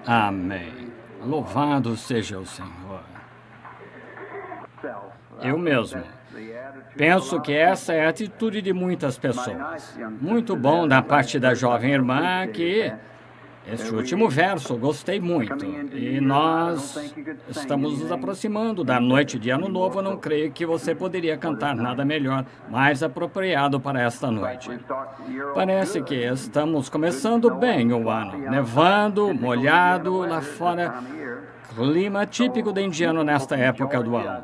Amém. Louvado seja o Senhor. Eu mesmo. Penso que essa é a atitude de muitas pessoas. Muito bom da parte da jovem irmã que este último verso gostei muito. E nós estamos nos aproximando da noite de Ano Novo. Eu não creio que você poderia cantar nada melhor, mais apropriado para esta noite. Parece que estamos começando bem o ano. Nevando, molhado lá fora. Clima típico de indiano nesta época do ano.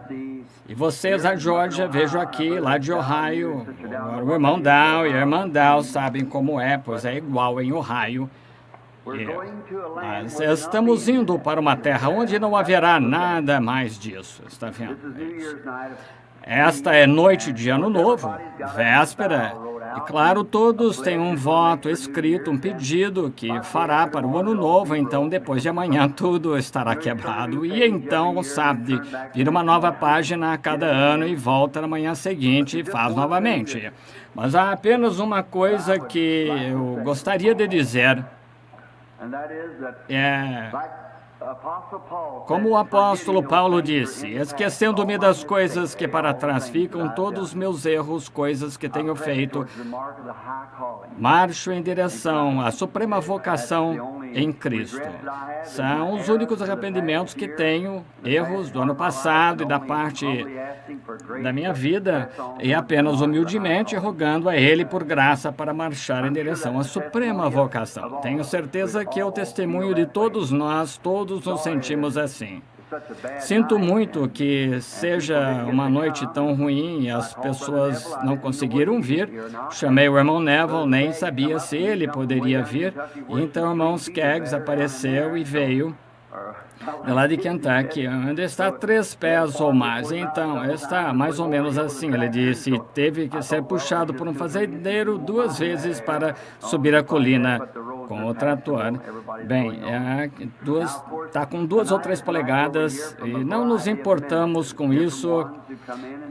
E vocês, a Georgia, vejo aqui, lá de Ohio, o irmão Dow e a irmã Dow sabem como é, pois é igual em Ohio. Mas estamos indo para uma terra onde não haverá nada mais disso, está vendo? Esta é noite de Ano Novo, véspera, e claro, todos têm um voto escrito, um pedido que fará para o Ano Novo, então depois de amanhã tudo estará quebrado, e então, sabe, vira uma nova página a cada ano e volta na manhã seguinte e faz novamente. Mas há apenas uma coisa que eu gostaria de dizer. Como o apóstolo Paulo disse, esquecendo-me das coisas que para trás ficam, todos os meus erros, coisas que tenho feito, marcho em direção à suprema vocação em Cristo. São os únicos arrependimentos que tenho, erros do ano passado e da parte da minha vida, e apenas humildemente rogando a Ele por graça para marchar em direção à suprema vocação. Tenho certeza que é o testemunho de todos nós, todos nos sentimos assim. Sinto muito que seja uma noite tão ruim e as pessoas não conseguiram vir. Chamei o irmão Neville, nem sabia se ele poderia vir. Então o irmão Skaggs apareceu e veio lá de Kentucky, onde está 3 pés ou mais. Então, está mais ou menos assim. Ele disse, teve que ser puxado por um fazendeiro 2 vezes para subir a colina com o trator. Bem, está com 2 ou 3 polegadas e não nos importamos com isso,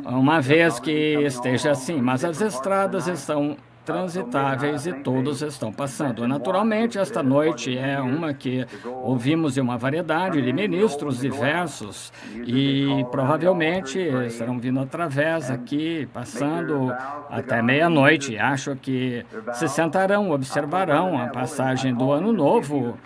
uma vez que esteja assim. Mas as estradas estão transitáveis e todos estão passando. Naturalmente, esta noite é uma que ouvimos em uma variedade de ministros diversos e provavelmente estarão vindo através aqui, passando até meia-noite. Acho que se sentarão, observarão a passagem do Ano Novo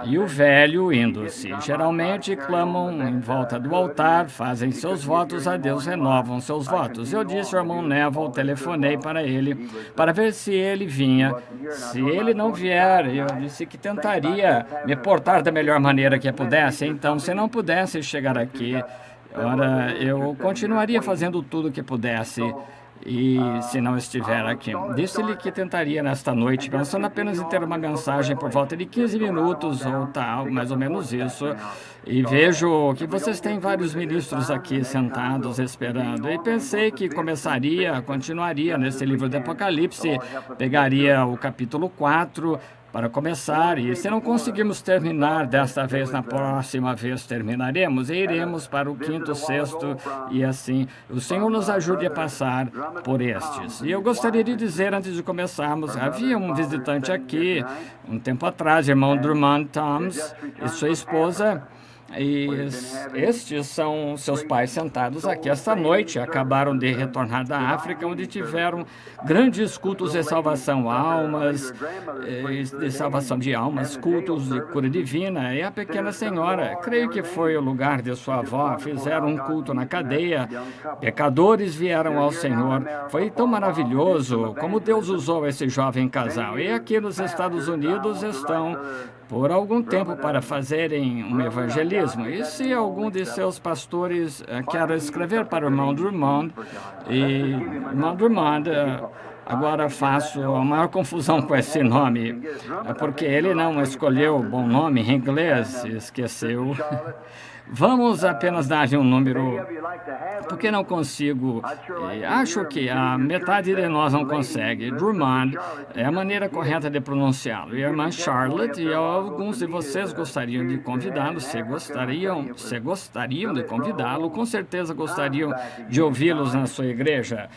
e o velho indo-se. Geralmente clamam em volta do altar, fazem seus votos a Deus, renovam seus votos. Eu disse ao irmão Neville, telefonei para ele, para ver se ele vinha. Se ele não vier, eu disse que tentaria me portar da melhor maneira que pudesse. Então, se não pudesse chegar aqui, ora, eu continuaria fazendo tudo o que pudesse. E se não estiver aqui, disse-lhe que tentaria nesta noite, pensando apenas em ter uma mensagem por volta de 15 minutos ou tal, mais ou menos isso. E vejo que vocês têm vários ministros aqui sentados esperando. E pensei que continuaria nesse livro do Apocalipse, pegaria o capítulo 4 para começar, e se não conseguirmos terminar desta vez, na próxima vez terminaremos e iremos para o 5º, 6º, e assim o Senhor nos ajude a passar por estes. E eu gostaria de dizer, antes de começarmos, havia um visitante aqui, um tempo atrás, irmão Drummond Thoms e sua esposa, e estes são seus pais sentados aqui esta noite. Acabaram de retornar da África, onde tiveram grandes cultos de salvação de almas, cultos de cura divina. E a pequena senhora, creio que foi o lugar de sua avó, fizeram um culto na cadeia. Pecadores vieram ao Senhor. Foi tão maravilhoso como Deus usou esse jovem casal. E aqui nos Estados Unidos estão por algum tempo para fazerem um evangelismo. E se algum de seus pastores quer escrever para o irmão Drummond, irmão Drummond, agora faço a maior confusão com esse nome, porque ele não escolheu o bom nome em inglês, esqueceu. Vamos apenas dar um número, porque não consigo, acho que a metade de nós não consegue. Drummond é a maneira correta de pronunciá-lo. E a irmã Charlotte, e alguns de vocês gostariam de convidá-lo, se gostariam de convidá-lo, com certeza gostariam de ouvi-los na sua igreja.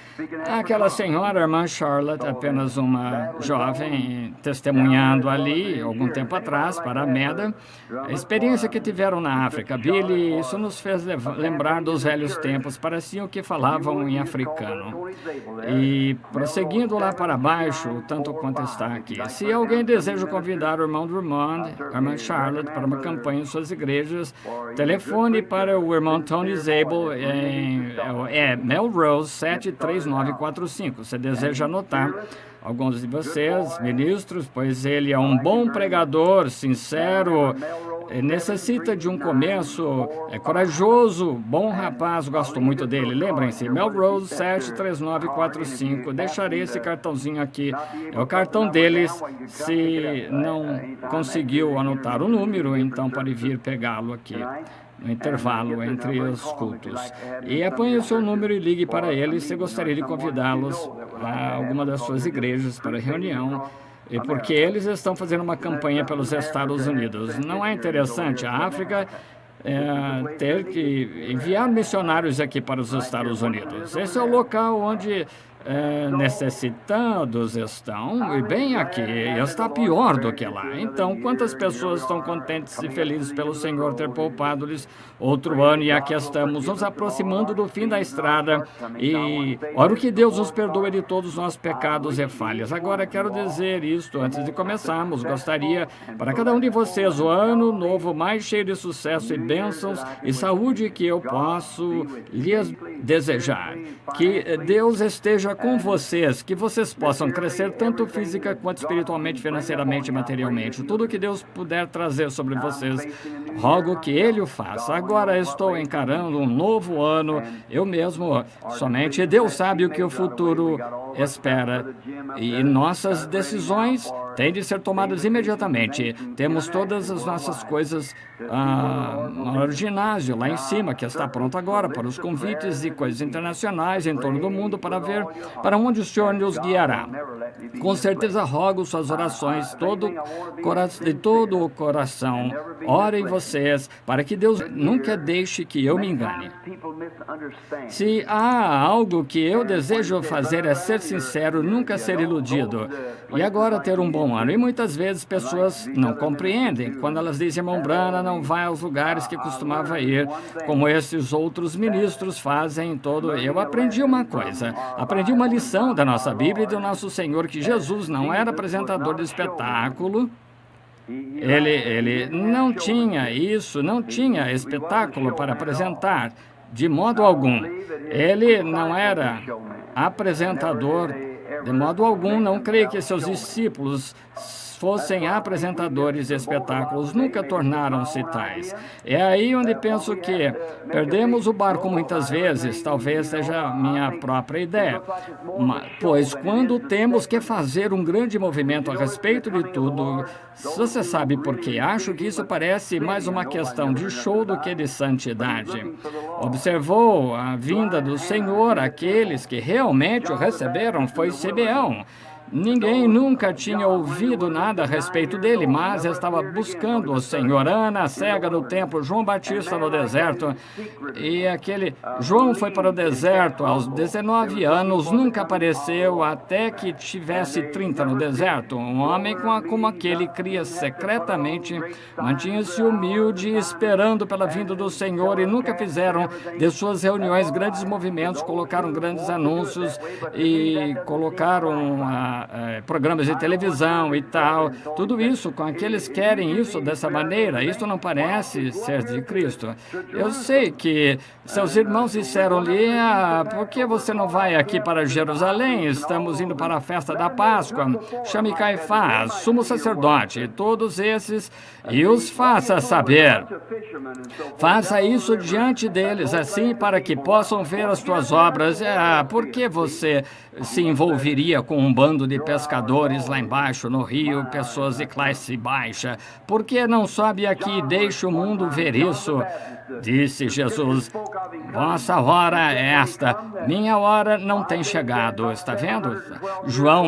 Aquela senhora, a irmã Charlotte, apenas uma jovem, testemunhando ali, algum tempo atrás, para a Meda, a experiência que tiveram na África. Billy, isso nos fez lembrar dos velhos tempos, pareciam que falavam em africano. E prosseguindo lá para baixo, tanto quanto está aqui, se alguém deseja convidar o irmão Drummond, a irmã Charlotte, para uma campanha em suas igrejas, telefone para o irmão Tony Zabel em Melrose 73945. Você deseja anotar? Alguns de vocês, ministros, pois ele é um bom pregador, sincero, necessita de um começo, é corajoso, bom rapaz, gosto muito dele. Lembrem-se, Melrose 73945, deixarei esse cartãozinho aqui, é o cartão deles. Se não conseguiu anotar o número, então pode vir pegá-lo aqui no intervalo entre os cultos. E apanhe o seu número e ligue para eles se gostaria de convidá-los a alguma das suas igrejas para reunião, e porque eles estão fazendo uma campanha pelos Estados Unidos. Não é interessante a África ter que enviar missionários aqui para os Estados Unidos? Esse é o local onde necessitados estão, e bem aqui, está pior do que lá. Então, quantas pessoas estão contentes e felizes pelo Senhor ter poupado-lhes outro ano, e aqui estamos, nos aproximando do fim da estrada, e ora que Deus nos perdoe de todos os nossos pecados e falhas. Agora, quero dizer isto, antes de começarmos, gostaria para cada um de vocês o ano novo mais cheio de sucesso e bênçãos e saúde que eu posso lhes desejar. Que Deus esteja com vocês, que vocês possam crescer tanto física quanto espiritualmente, financeiramente e materialmente. Tudo que Deus puder trazer sobre vocês, rogo que Ele o faça. Agora estou encarando um novo ano, eu mesmo, somente Deus sabe o que o futuro espera. E nossas decisões têm de ser tomadas imediatamente. Temos todas as nossas coisas no ginásio, lá em cima, que está pronto agora, para os convites e coisas internacionais em torno do mundo, para ver para onde o Senhor nos guiará. Com certeza rogo suas orações de todo o coração. Orem vocês, para que Deus nunca deixe que eu me engane. Se há algo que eu desejo fazer é ser sincero, nunca ser iludido. E agora ter um bom ano. E muitas vezes pessoas não compreendem. Quando elas dizem, irmão Branham não vai aos lugares que costumava ir, como esses outros ministros fazem todo. Eu aprendi uma coisa. Aprendi uma lição da nossa Bíblia e do nosso Senhor, que Jesus não era apresentador de espetáculo. Ele não tinha isso, não tinha espetáculo para apresentar, de modo algum. Ele não era apresentador, de modo algum. Não creio que seus discípulos fossem apresentadores de espetáculos, nunca tornaram-se tais. É aí onde penso que perdemos o barco muitas vezes, talvez seja minha própria ideia. Pois quando temos que fazer um grande movimento a respeito de tudo, você sabe por quê? Acho que isso parece mais uma questão de show do que de santidade. Observou a vinda do Senhor, aqueles que realmente o receberam, foi Simeão. Ninguém nunca tinha ouvido nada a respeito dele, mas estava buscando o Senhor. Ana, cega do templo, João Batista no deserto. E João foi para o deserto aos 19 anos, nunca apareceu até que tivesse 30 no deserto. Um homem como aquele cria secretamente, mantinha-se humilde, esperando pela vinda do Senhor, e nunca fizeram de suas reuniões grandes movimentos, colocaram grandes anúncios e colocaram programas de televisão e tal, tudo isso, com aqueles que querem isso dessa maneira, isso não parece ser de Cristo. Eu sei que seus irmãos disseram-lhe, por que você não vai aqui para Jerusalém? Estamos indo para a festa da Páscoa. Chame Caifás, sumo sacerdote, todos esses, e os faça saber. Faça isso diante deles, assim, para que possam ver as tuas obras. Por que você se envolveria com um bando de pescadores lá embaixo no rio, pessoas de classe baixa? Por que não sobe aqui e deixa o mundo ver isso? Disse Jesus: vossa hora é esta, minha hora não tem chegado. Está vendo? João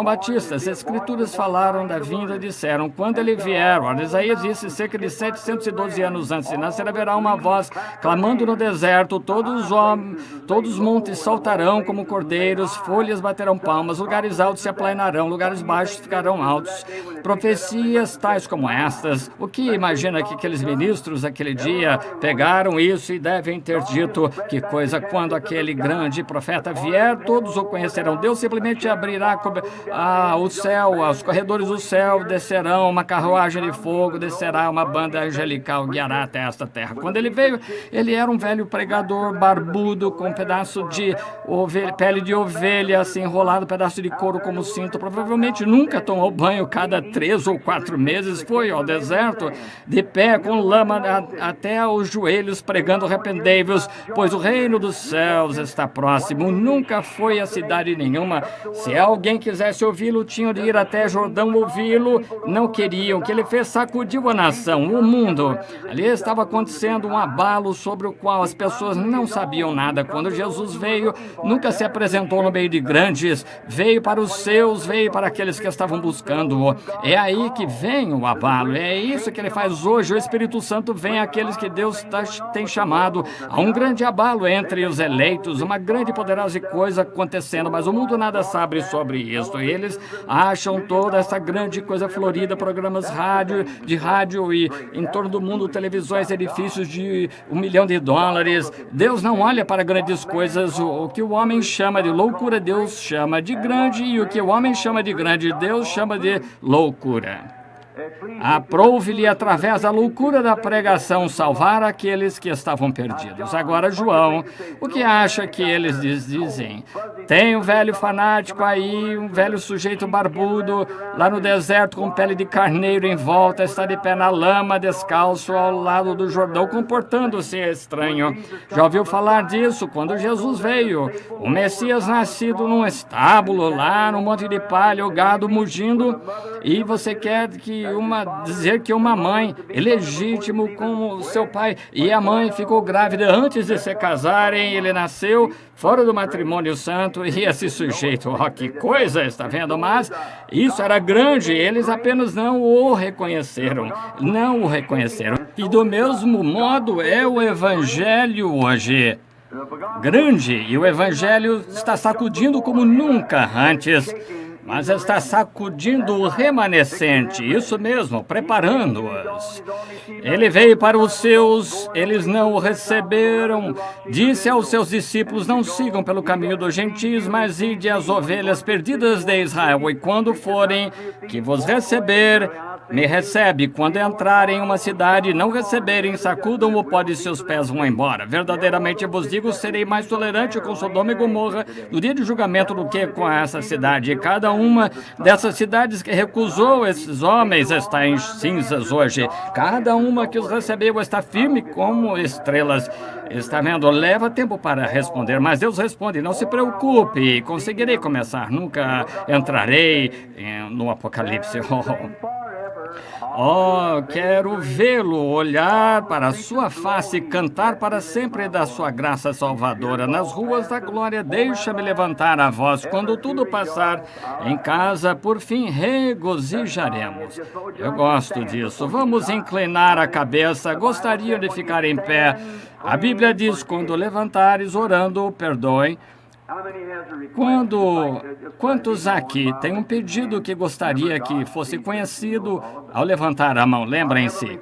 Batista, as Escrituras falaram da vinda e disseram: quando ele vier, olha, Isaías disse cerca de 712 anos antes de nascer, haverá uma voz clamando no deserto, todos os montes saltarão como cordeiros, folhas baterão palmas, lugares altos se aplanarão, lugares baixos ficarão altos. Profecias tais como estas, o que imagina que aqueles ministros aquele dia pegaram isso e devem ter dito: que coisa, quando aquele grande profeta vier, todos o conhecerão. Deus simplesmente abrirá o céu, os corredores do céu, descerão uma carruagem de fogo, descerá uma banda angelical, guiará até esta terra. Quando ele veio, ele era um velho pregador barbudo, com um pedaço de pele de ovelha, assim, enrolado, pedaço de couro como cinto. Provavelmente nunca tomou banho, cada 3 ou 4 meses foi ao deserto, de pé, com lama até os joelhos, pregando: arrependei-vos, pois o reino dos céus está próximo. Nunca foi a cidade nenhuma. Se alguém quisesse ouvi-lo, tinham de ir até Jordão ouvi-lo. Não queriam. O que ele fez sacudiu a nação, o mundo. Ali estava acontecendo um abalo sobre o qual as pessoas não sabiam nada. Quando Jesus veio, nunca se apresentou no meio de grandes. Veio para os seus, veio para aqueles que estavam buscando-o. É aí que vem o abalo. É isso que ele faz hoje. O Espírito Santo vem àqueles que Deus tem chamado. Há um grande abalo entre os eleitos, uma grande e poderosa coisa acontecendo, mas o mundo nada sabe sobre isso. Eles acham toda essa grande coisa florida, programas de rádio e em torno do mundo, televisões, edifícios de $1 milhão. Deus não olha para grandes coisas. O que o homem chama de loucura, Deus chama de grande, e o que o homem chama de grande, Deus chama de loucura. Aprove-lhe, através da loucura da pregação, salvar aqueles que estavam perdidos. Agora, João, o que acha que eles dizem? Tem um velho fanático aí, um velho sujeito barbudo, lá no deserto, com pele de carneiro em volta, está de pé na lama, descalço, ao lado do Jordão, comportando-se estranho. Já ouviu falar disso? Quando Jesus veio, o Messias nascido num estábulo, lá no monte de palha, o gado mugindo, e você quer dizer que uma mãe ilegítimo como seu pai, e a mãe ficou grávida antes de se casarem, ele nasceu fora do matrimônio santo, e esse sujeito, que coisa, está vendo? Mas isso era grande, eles apenas não o reconheceram. E do mesmo modo é o Evangelho hoje. Grande, e o Evangelho está sacudindo como nunca antes. Mas está sacudindo o remanescente, isso mesmo, preparando-os. Ele veio para os seus, eles não o receberam. Disse aos seus discípulos: não sigam pelo caminho dos gentios, mas ide às ovelhas perdidas de Israel. E quando forem, que vos receber, me recebe. Quando entrarem em uma cidade e não receberem, sacudam o pó de seus pés, vão embora. Verdadeiramente vos digo, serei mais tolerante com Sodoma e Gomorra no dia de julgamento do que com essa cidade. E cada uma dessas cidades que recusou esses homens está em cinzas hoje. Cada uma que os recebeu está firme como estrelas. Está vendo? Leva tempo para responder, mas Deus responde: não se preocupe, conseguirei começar. Nunca entrarei no Apocalipse. Quero vê-lo, olhar para a sua face e cantar para sempre da sua graça salvadora. Nas ruas da glória, deixa-me levantar a voz. Quando tudo passar, em casa, por fim, regozijaremos. Eu gosto disso. Vamos inclinar a cabeça. Gostaria de ficar em pé. A Bíblia diz: quando levantares orando, perdoem. Quantos aqui têm um pedido que gostaria que fosse conhecido ao levantar a mão? Lembrem-se,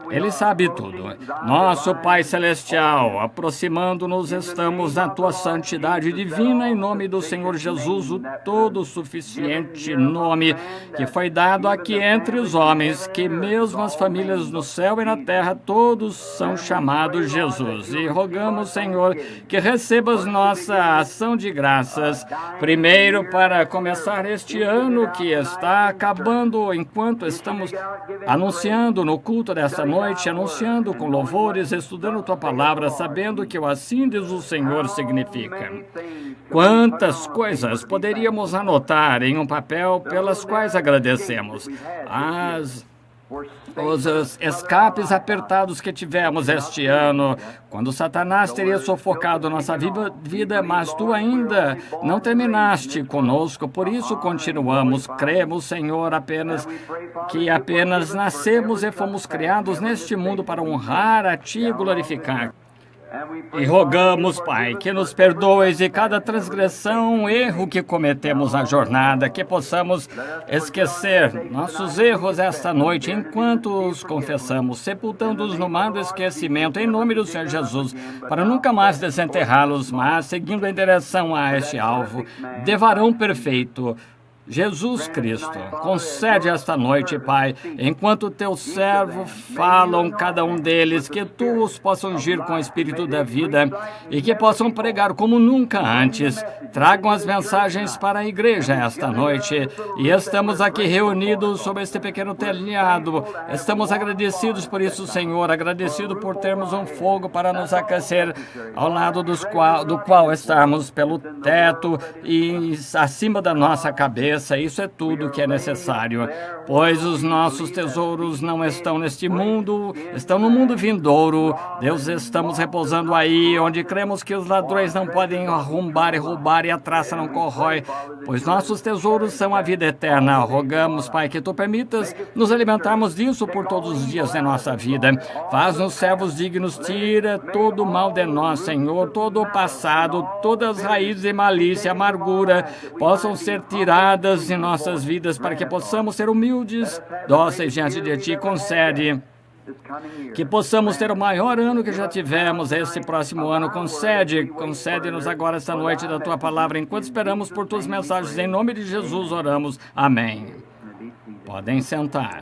Ele sabe tudo. Nosso Pai Celestial, aproximando-nos, estamos na Tua santidade divina, em nome do Senhor Jesus, o todo-suficiente nome que foi dado aqui entre os homens, que mesmo as famílias no céu e na terra, todos são chamados Jesus. E rogamos, Senhor, que recebas nossa ação de graças, primeiro para começar este ano que está acabando, enquanto estamos anunciando no culto desta noite, anunciando com louvores, estudando Tua palavra, sabendo que o assim diz o Senhor significa. Quantas coisas poderíamos anotar em um papel pelas quais agradecemos. os escapes apertados que tivemos este ano, quando Satanás teria sufocado nossa vida, mas tu ainda não terminaste conosco, por isso continuamos, cremos, Senhor, apenas nascemos e fomos criados neste mundo para honrar a Ti e glorificar. E rogamos, Pai, que nos perdoes de cada transgressão, erro que cometemos na jornada, que possamos esquecer nossos erros esta noite, enquanto os confessamos, sepultando-os no mar do esquecimento, em nome do Senhor Jesus, para nunca mais desenterrá-los, mas seguindo em direção a este alvo, de varão perfeito, Jesus Cristo. Concede esta noite, Pai, enquanto teu servo falam cada um deles, que tu os possam ungir com o Espírito da vida e que possam pregar como nunca antes. Tragam as mensagens para a igreja esta noite. E estamos aqui reunidos sob este pequeno telhado. Estamos agradecidos por isso, Senhor, agradecido por termos um fogo para nos aquecer ao lado do qual estamos pelo teto e acima da nossa cabeça. Isso é tudo que é necessário, pois os nossos tesouros não estão neste mundo, estão no mundo vindouro. Deus, estamos repousando aí, onde cremos que os ladrões não podem arrombar e roubar e a traça não corrói, pois nossos tesouros são a vida eterna. Rogamos, Pai, que Tu permitas nos alimentarmos disso por todos os dias da nossa vida. Faz-nos servos dignos, tira todo o mal de nós, Senhor, todo o passado, todas as raízes de malícia, amargura, possam ser tiradas em nossas vidas, para que possamos ser humildes, dóceis diante de Ti. Concede que possamos ter o maior ano que já tivemos esse próximo ano. Concede-nos agora esta noite da Tua palavra, enquanto esperamos por Tuas mensagens. Em nome de Jesus oramos. Amém. Podem sentar.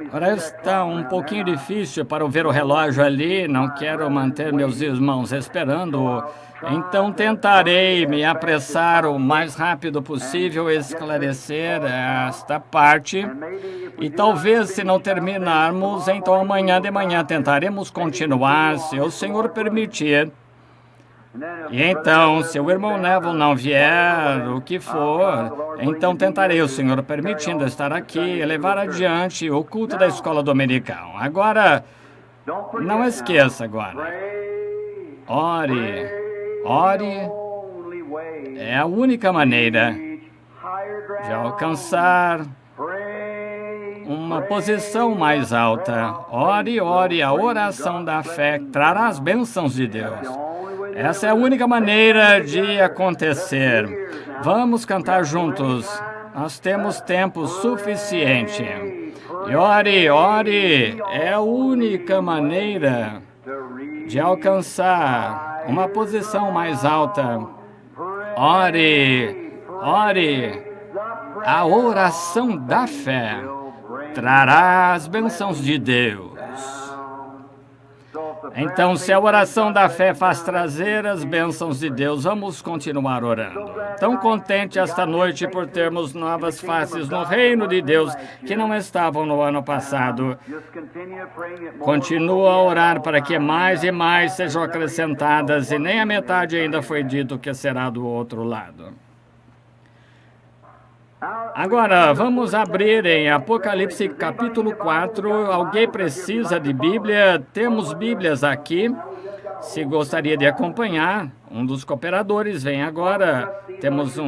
Agora está um pouquinho difícil para ver o relógio ali, não quero manter meus irmãos esperando, então tentarei me apressar o mais rápido possível, esclarecer esta parte, e talvez se não terminarmos, então amanhã de manhã tentaremos continuar, se o Senhor permitir. E então, se o irmão Neville não vier, o que for, então tentarei, o Senhor permitindo, estar aqui e levar adiante o culto da escola dominical. Agora, não esqueça agora. Ore. É a única maneira de alcançar uma posição mais alta. Ore, a oração da fé trará as bênçãos de Deus. Essa é a única maneira de acontecer. Vamos cantar juntos. Nós temos tempo suficiente. E ore. É a única maneira de alcançar uma posição mais alta. Ore. A oração da fé trará as bênçãos de Deus. Então, se a oração da fé faz trazer as bênçãos de Deus, vamos continuar orando. Tão contente esta noite por termos novas faces no reino de Deus que não estavam no ano passado. Continua a orar para que mais e mais sejam acrescentadas, e nem a metade ainda foi dito que será do outro lado. Agora, vamos abrir em Apocalipse capítulo 4. Alguém precisa de Bíblia? Temos Bíblias aqui. Se gostaria de acompanhar, um dos cooperadores vem agora. Temos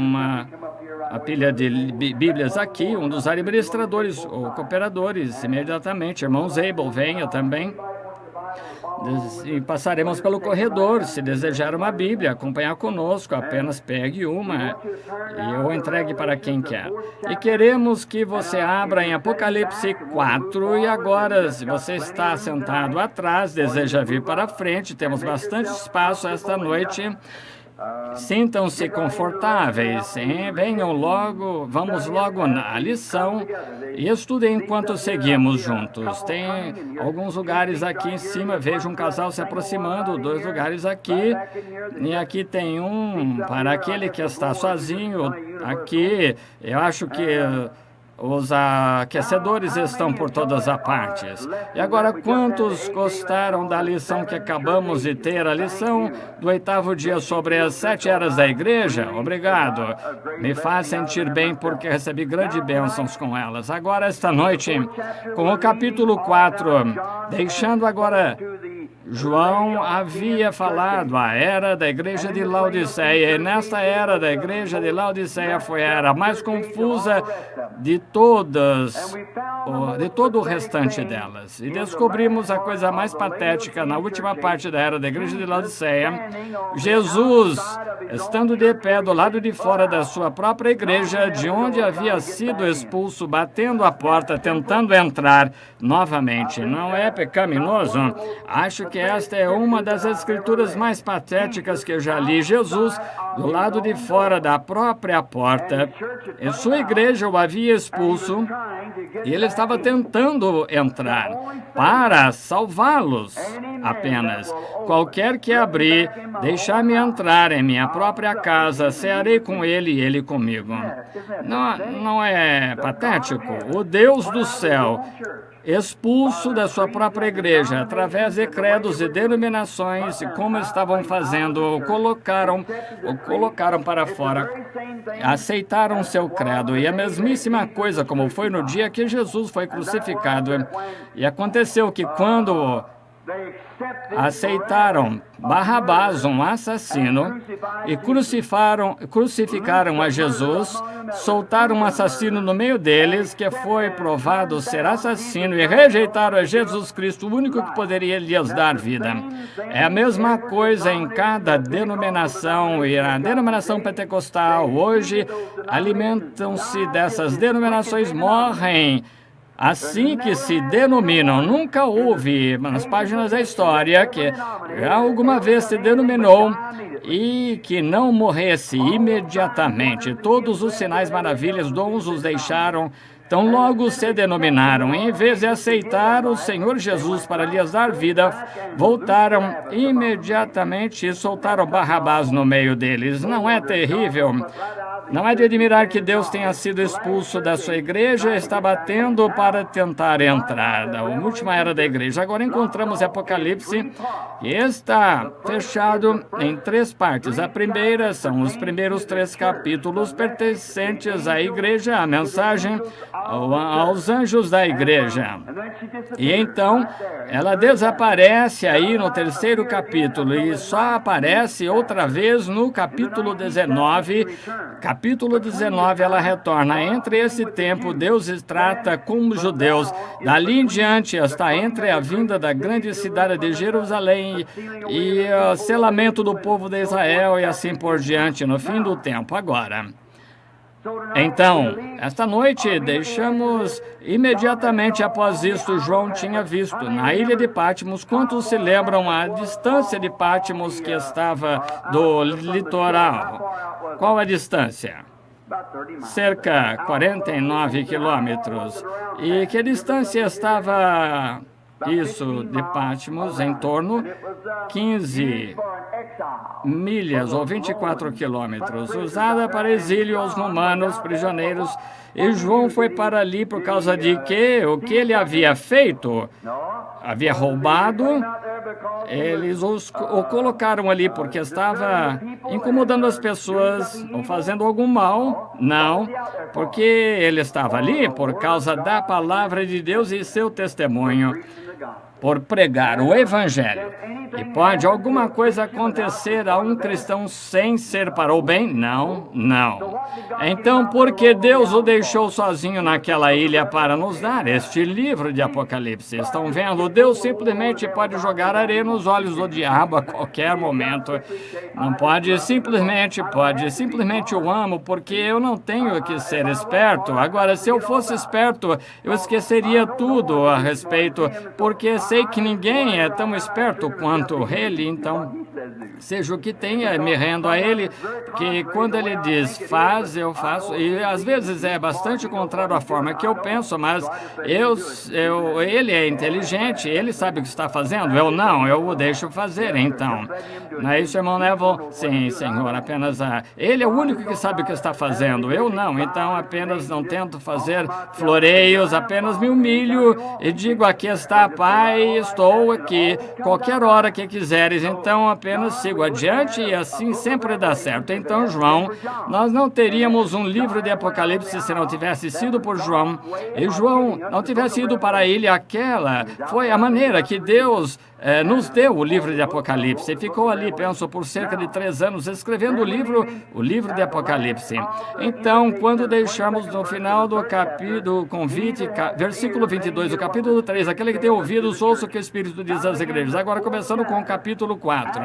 a pilha de Bíblias aqui. Um dos administradores ou cooperadores, imediatamente. Irmão Zabel, venha também. E passaremos pelo corredor. Se desejar uma Bíblia, acompanhar conosco, apenas pegue uma e eu entregue para quem quer. E queremos que você abra em Apocalipse 4. E agora, se você está sentado atrás, deseja vir para frente, temos bastante espaço esta noite. Sintam-se confortáveis, venham logo, vamos logo na lição e estudem enquanto seguimos juntos. Tem alguns lugares aqui em cima, vejo um casal se aproximando, 2 lugares aqui, e aqui tem um para aquele que está sozinho. Aqui, eu acho que Os aquecedores estão por todas as partes. E agora, quantos gostaram da lição que acabamos de ter? A lição do 8º dia sobre as 7 eras da igreja? Obrigado. Me faz sentir bem porque recebi grandes bênçãos com elas. Agora, esta noite, com o capítulo 4, deixando agora... João havia falado a era da igreja de Laodiceia, e nesta era da igreja de Laodiceia foi a era mais confusa de todas, de todo o restante delas. E descobrimos a coisa mais patética na última parte da era da igreja de Laodiceia. Jesus, estando de pé do lado de fora da sua própria igreja, de onde havia sido expulso, batendo a porta, tentando entrar novamente. Não é pecaminoso? Acho que esta é uma das escrituras mais patéticas que eu já li. Jesus, do lado de fora da própria porta, e sua igreja o havia expulso, e ele estava tentando entrar para salvá-los apenas. Qualquer que abrir, deixar-me entrar em minha própria casa, cearei com ele e ele comigo. Não é patético? O Deus do céu, expulso da sua própria igreja, através de credos e denominações, e como estavam fazendo, o colocaram para fora, aceitaram seu credo, e a mesmíssima coisa como foi no dia que Jesus foi crucificado. E aconteceu que quando aceitaram Barrabás, um assassino, e crucificaram a Jesus, soltaram um assassino no meio deles, que foi provado ser assassino, e rejeitaram a Jesus Cristo, o único que poderia lhes dar vida. É a mesma coisa em cada denominação, e a denominação pentecostal hoje alimentam-se dessas denominações, morrem assim que se denominam. Nunca houve nas páginas da história que alguma vez se denominou e que não morresse imediatamente. Todos os sinais, maravilhas, dons os deixaram, tão logo se denominaram. Em vez de aceitar o Senhor Jesus para lhes dar vida, voltaram imediatamente e soltaram Barrabás no meio deles. Não é terrível? Não é de admirar que Deus tenha sido expulso da sua igreja e está batendo para tentar entrar. A última era da igreja. Agora encontramos Apocalipse, que está fechado em 3 partes. A primeira são os primeiros 3 capítulos pertencentes à igreja, a mensagem aos anjos da igreja. E então, ela desaparece aí no 3º capítulo e só aparece outra vez no capítulo 19. Capítulo 19, ela retorna. Entre esse tempo, Deus trata com os judeus. Dali em diante, está entre a vinda da grande cidade de Jerusalém e o selamento do povo de Israel e assim por diante, no fim do tempo. Agora, então, esta noite, deixamos imediatamente após isto, João tinha visto na ilha de Patmos. Quantos se lembram a distância de Patmos que estava do litoral? Qual a distância? Cerca de 49 quilômetros. E que distância estava isso de Patmos? Em torno de 15 milhas ou 24 quilômetros, usada para exílio aos romanos prisioneiros. E João foi para ali por causa de que o que ele havia feito, havia roubado. Eles o colocaram ali porque estava incomodando as pessoas ou fazendo algum mal. Não, porque ele estava ali por causa da palavra de Deus e seu testemunho, por pregar o evangelho. E pode alguma coisa acontecer a um cristão sem ser para o bem? Não, não. Então, por que Deus o deixou sozinho naquela ilha para nos dar este livro de Apocalipse? Estão vendo? Deus simplesmente pode jogar areia nos olhos do diabo a qualquer momento. Não pode simplesmente eu amo, porque eu não tenho que ser esperto. Agora, se eu fosse esperto, eu esqueceria tudo a respeito, porque sei sei que ninguém é tão esperto quanto ele, então, seja o que tenha, me rendo a ele, que quando ele diz faz, eu faço, e às vezes é bastante contrário à forma que eu penso, mas ele é inteligente, ele sabe o que está fazendo, eu não, eu o deixo fazer, então. Não é isso, irmão Neville? Sim, senhor, apenas ele é o único que sabe o que está fazendo, eu não, então apenas não tento fazer floreios, apenas me humilho e digo, aqui está, Pai, estou aqui, qualquer hora que quiseres, então apenas sigo adiante e assim sempre dá certo. Então, João, nós não teríamos um livro de Apocalipse se não tivesse sido por João, e João não tivesse ido para ele, aquela foi a maneira que Deus nos deu o livro de Apocalipse, e ficou ali, penso, por cerca de 3 anos, escrevendo o livro de Apocalipse. Então, quando deixamos no final do convite, versículo 22, do capítulo 3, aquele que tem ouvidos, ouça o que o Espírito diz às igrejas. Agora, começando com o capítulo 4.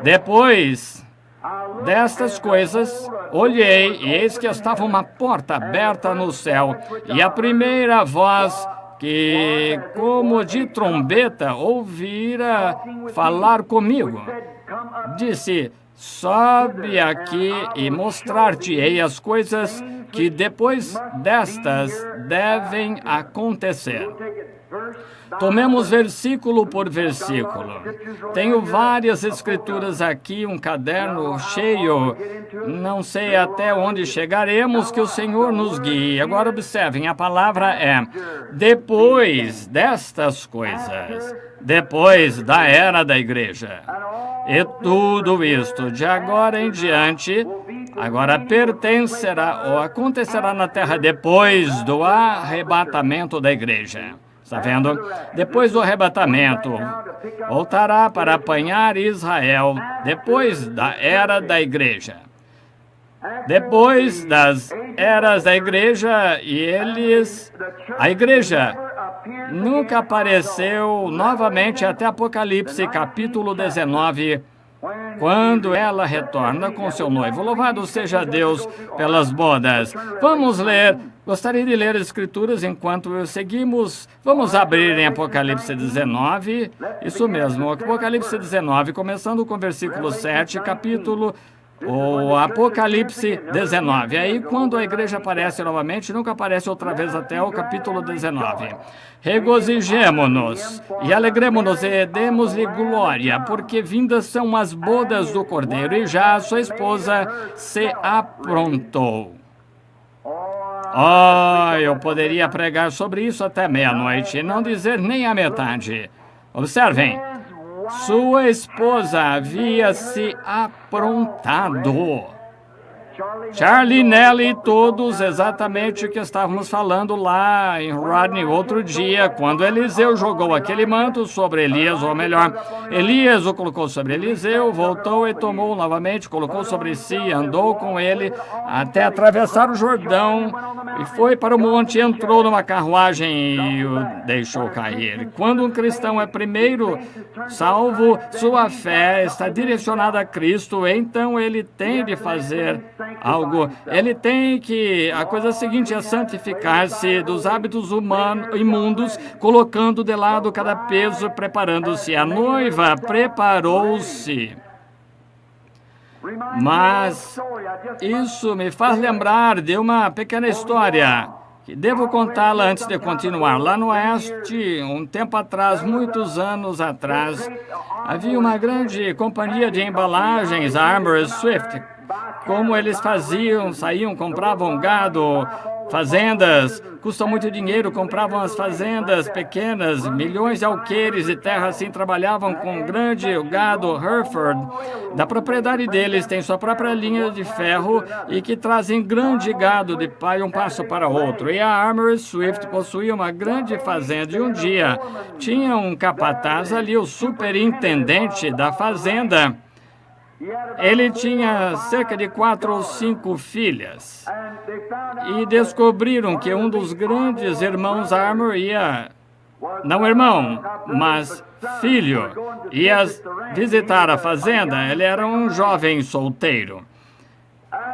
Depois destas coisas, olhei, e eis que estava uma porta aberta no céu, e a primeira voz que, como de trombeta, ouvira falar comigo, disse, sobe aqui e mostrar-te-ei as coisas que depois destas devem acontecer. Tomemos versículo por versículo. Tenho várias escrituras aqui, um caderno cheio. Não sei até onde chegaremos, que o Senhor nos guie. Agora observem, a palavra é depois destas coisas, depois da era da igreja. E tudo isto, de agora em diante, agora pertencerá ou acontecerá na terra depois do arrebatamento da igreja. Está vendo? Depois do arrebatamento, voltará para apanhar Israel, depois da era da igreja. Depois das eras da igreja, a igreja nunca apareceu novamente até Apocalipse, capítulo 19, quando ela retorna com seu noivo. Louvado seja Deus pelas bodas. Vamos ler. Gostaria de ler as escrituras enquanto seguimos. Vamos abrir em Apocalipse 19. Isso mesmo, Apocalipse 19, começando com o versículo 7, o Apocalipse 19. Aí, quando a igreja aparece novamente, nunca aparece outra vez até o capítulo 19. Regozijemo-nos e alegremo-nos e demos-lhe glória, porque vindas são as bodas do Cordeiro, e já a sua esposa se aprontou. Eu poderia pregar sobre isso até meia-noite e não dizer nem a metade. Observem. Sua esposa havia se aprontado. Charlie, Nelly, todos exatamente o que estávamos falando lá em Rodney outro dia, quando Eliseu jogou aquele manto sobre Elias, ou melhor, Elias o colocou sobre Eliseu, voltou e tomou novamente, colocou sobre si, andou com ele até atravessar o Jordão e foi para o monte, entrou numa carruagem e o deixou cair. Quando um cristão é primeiro salvo, sua fé está direcionada a Cristo, então ele tem de fazer algo. Ele tem que... A coisa seguinte é santificar-se dos hábitos imundos, colocando de lado cada peso, preparando-se. A noiva preparou-se. Mas isso me faz lembrar de uma pequena história que devo contá-la antes de continuar. Lá no Oeste, um tempo atrás, muitos anos atrás, havia uma grande companhia de embalagens, a Armour Swift. Como eles faziam, saíam, compravam gado, fazendas, custam muito dinheiro, compravam as fazendas pequenas, milhões de alqueires e terra, assim, trabalhavam com grande gado Hereford. Da propriedade deles tem sua própria linha de ferro e que trazem grande gado de um passo para outro. E a Armour Swift possuía uma grande fazenda e um dia tinha um capataz ali, o superintendente da fazenda. Ele tinha cerca de 4 ou 5 filhas e descobriram que um dos grandes irmãos Armour não irmão, mas filho, ia visitar a fazenda. Ele era um jovem solteiro.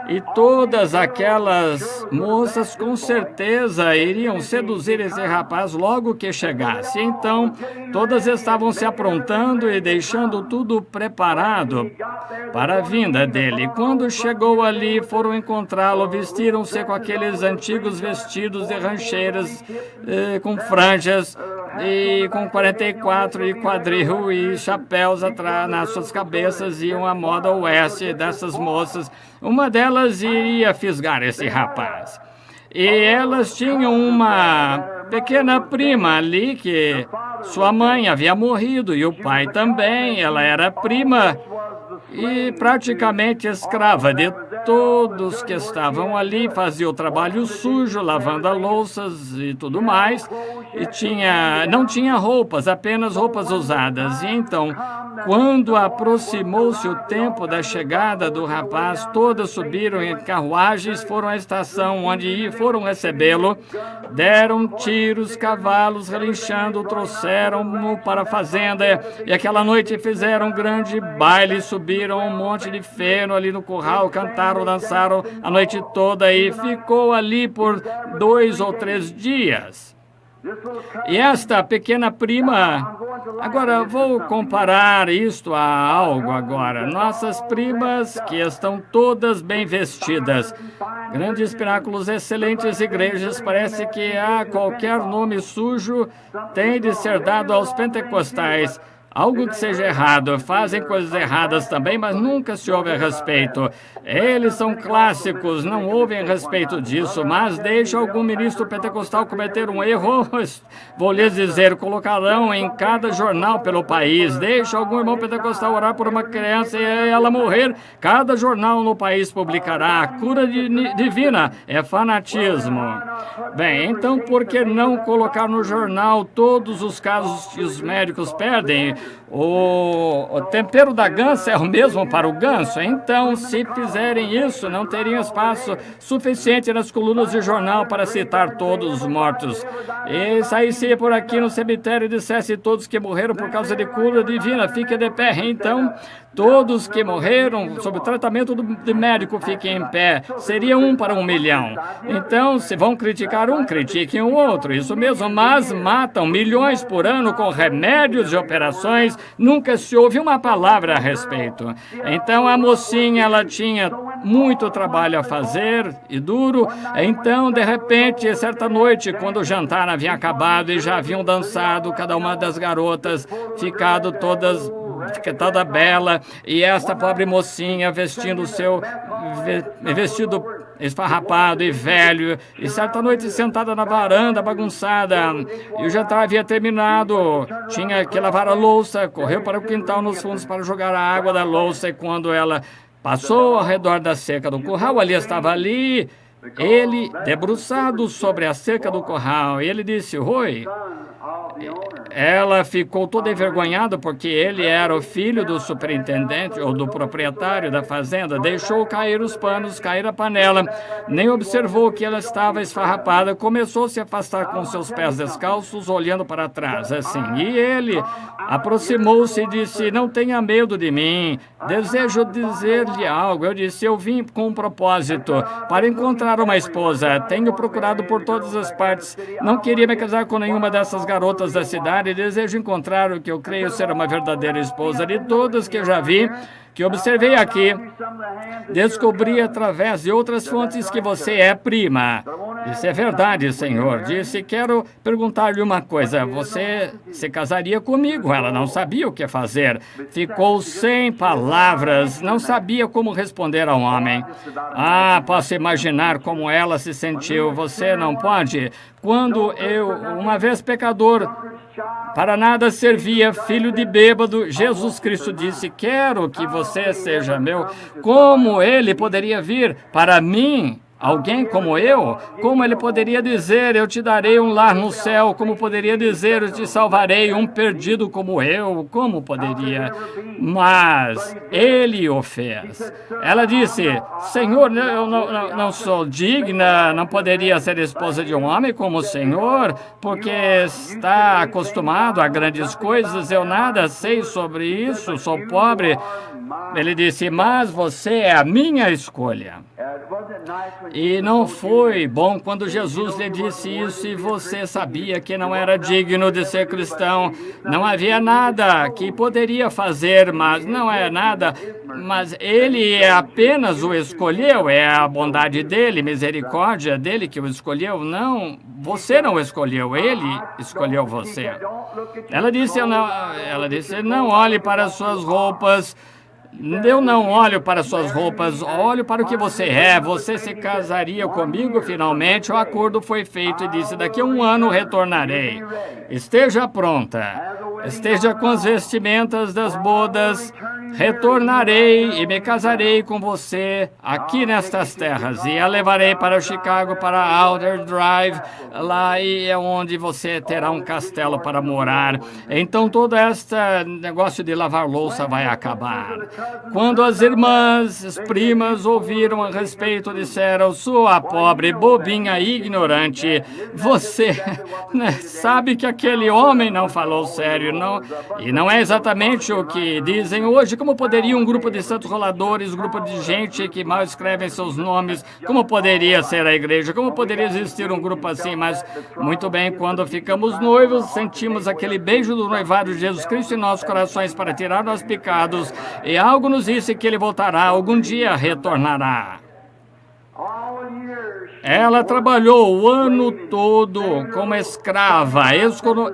E todas aquelas moças com certeza iriam seduzir esse rapaz logo que chegasse. Então, todas estavam se aprontando e deixando tudo preparado para a vinda dele. Quando chegou ali, foram encontrá-lo, vestiram-se com aqueles antigos vestidos de rancheiras, com franjas, e com 44 e quadril e chapéus atrás nas suas cabeças, iam à moda oeste dessas moças. Uma delas iria fisgar esse rapaz. E elas tinham uma pequena prima ali que sua mãe havia morrido e o pai também. Ela era prima e praticamente escrava de todos que estavam ali, fazia o trabalho sujo, lavando as louças e tudo mais, e não tinha roupas, apenas roupas usadas. E então, quando aproximou-se o tempo da chegada do rapaz, todas subiram em carruagens, foram à estação onde foram recebê-lo, deram tiros, cavalos relinchando, trouxeram-no para a fazenda, e aquela noite fizeram um grande baile, subiram um monte de feno ali no curral, cantaram, dançaram a noite toda e ficou ali por 2 ou 3 dias. E esta pequena prima, agora vou comparar isto a algo agora. Nossas primas que estão todas bem vestidas, grandes pináculos, excelentes igrejas, parece que qualquer nome sujo tem de ser dado aos pentecostais. Algo que seja errado, fazem coisas erradas também, mas nunca se ouve a respeito. Eles são clássicos, não ouvem a respeito disso, mas deixa algum ministro pentecostal cometer um erro, vou lhes dizer, colocarão em cada jornal pelo país. Deixa algum irmão pentecostal orar por uma criança e ela morrer, cada jornal no país publicará. A cura divina é fanatismo. Bem, então por que não colocar no jornal todos os casos que os médicos perdem? O tempero da gança é o mesmo para o ganso. Então, se fizerem isso, não teriam espaço suficiente nas colunas de jornal para citar todos os mortos. E saísse por aqui no cemitério e dissesse todos que morreram por causa de cura divina, fiquem de pé. Então, todos que morreram sob o tratamento de médico fiquem em pé. Seria 1 para 1 milhão. Então, se vão criticar um, critiquem o outro. Isso mesmo, mas matam milhões por ano com remédios e operações. Nunca se ouve uma palavra a respeito. Então, a mocinha, ela tinha muito trabalho a fazer e duro. Então, de repente, certa noite, quando o jantar havia acabado e já haviam dançado, cada uma das garotas ficado toda bela, e esta pobre mocinha vestindo o seu vestido esfarrapado e velho, e certa noite sentada na varanda bagunçada, e o jantar havia terminado, tinha que lavar a louça, correu para o quintal nos fundos para jogar a água da louça, e quando ela passou ao redor da cerca do curral, ali estava ele debruçado sobre a cerca do curral, e ele disse: "Oi." Ela ficou toda envergonhada porque ele era o filho do superintendente ou do proprietário da fazenda. Deixou cair os panos, cair a panela, nem observou que ela estava esfarrapada. Começou a se afastar com seus pés descalços, olhando para trás, assim. E ele aproximou-se e disse: "Não tenha medo de mim. Desejo dizer-lhe algo." Eu disse: "Eu vim com um propósito, para encontrar uma esposa. Tenho procurado por todas as partes. Não queria me casar com nenhuma dessas garotas da cidade. Desejo encontrar o que eu creio ser uma verdadeira esposa. De todas que eu já vi, que observei aqui, descobri através de outras fontes que você é prima." Disse: "É verdade, senhor." Disse: "Quero perguntar-lhe uma coisa. Você se casaria comigo?" Ela não sabia o que fazer. Ficou sem palavras. Não sabia como responder ao homem. Posso imaginar como ela se sentiu. Você não pode? Quando eu, uma vez pecador, para nada servia, filho de bêbado, Jesus Cristo disse: "Quero que você seja meu." Como ele poderia vir para mim alguém como eu? Como ele poderia dizer, eu te darei um lar no céu? Como poderia dizer, eu te salvarei, um perdido como eu? Como poderia? Mas ele o fez. Ela disse, Senhor, eu não sou digna, não poderia ser esposa de um homem como o Senhor, porque está acostumado a grandes coisas, eu nada sei sobre isso, sou pobre. Ele disse, mas você é a minha escolha. E não foi bom quando Jesus lhe disse isso e você sabia que não era digno de ser cristão. Não havia nada que poderia fazer, mas não é nada. Mas ele apenas o escolheu, é a bondade dele, misericórdia dele que o escolheu. Não, você não escolheu, ele escolheu você. Ela disse, não olhe para as suas roupas. Eu não olho para suas roupas, olho para o que você é. Você se casaria comigo finalmente? O acordo foi feito e disse, daqui a 1 ano retornarei. Esteja pronta. Esteja com as vestimentas das bodas. Retornarei e me casarei com você aqui nestas terras. E a levarei para Chicago, para Alder Drive. Lá é onde você terá um castelo para morar. Então todo este negócio de lavar louça vai acabar. Quando as irmãs, as primas ouviram a respeito, disseram, sua pobre, bobinha, ignorante, você sabe que aquele homem não falou sério, não? E não é exatamente o que dizem hoje. Como poderia um grupo de santos roladores, um grupo de gente que mal escrevem seus nomes, como poderia ser a igreja? Como poderia existir um grupo assim? Mas, muito bem, quando ficamos noivos, sentimos aquele beijo do noivado de Jesus Cristo em nossos corações para tirar nossos pecados, e algo nos disse que ele voltará, algum dia retornará. Ela trabalhou o ano todo como escrava,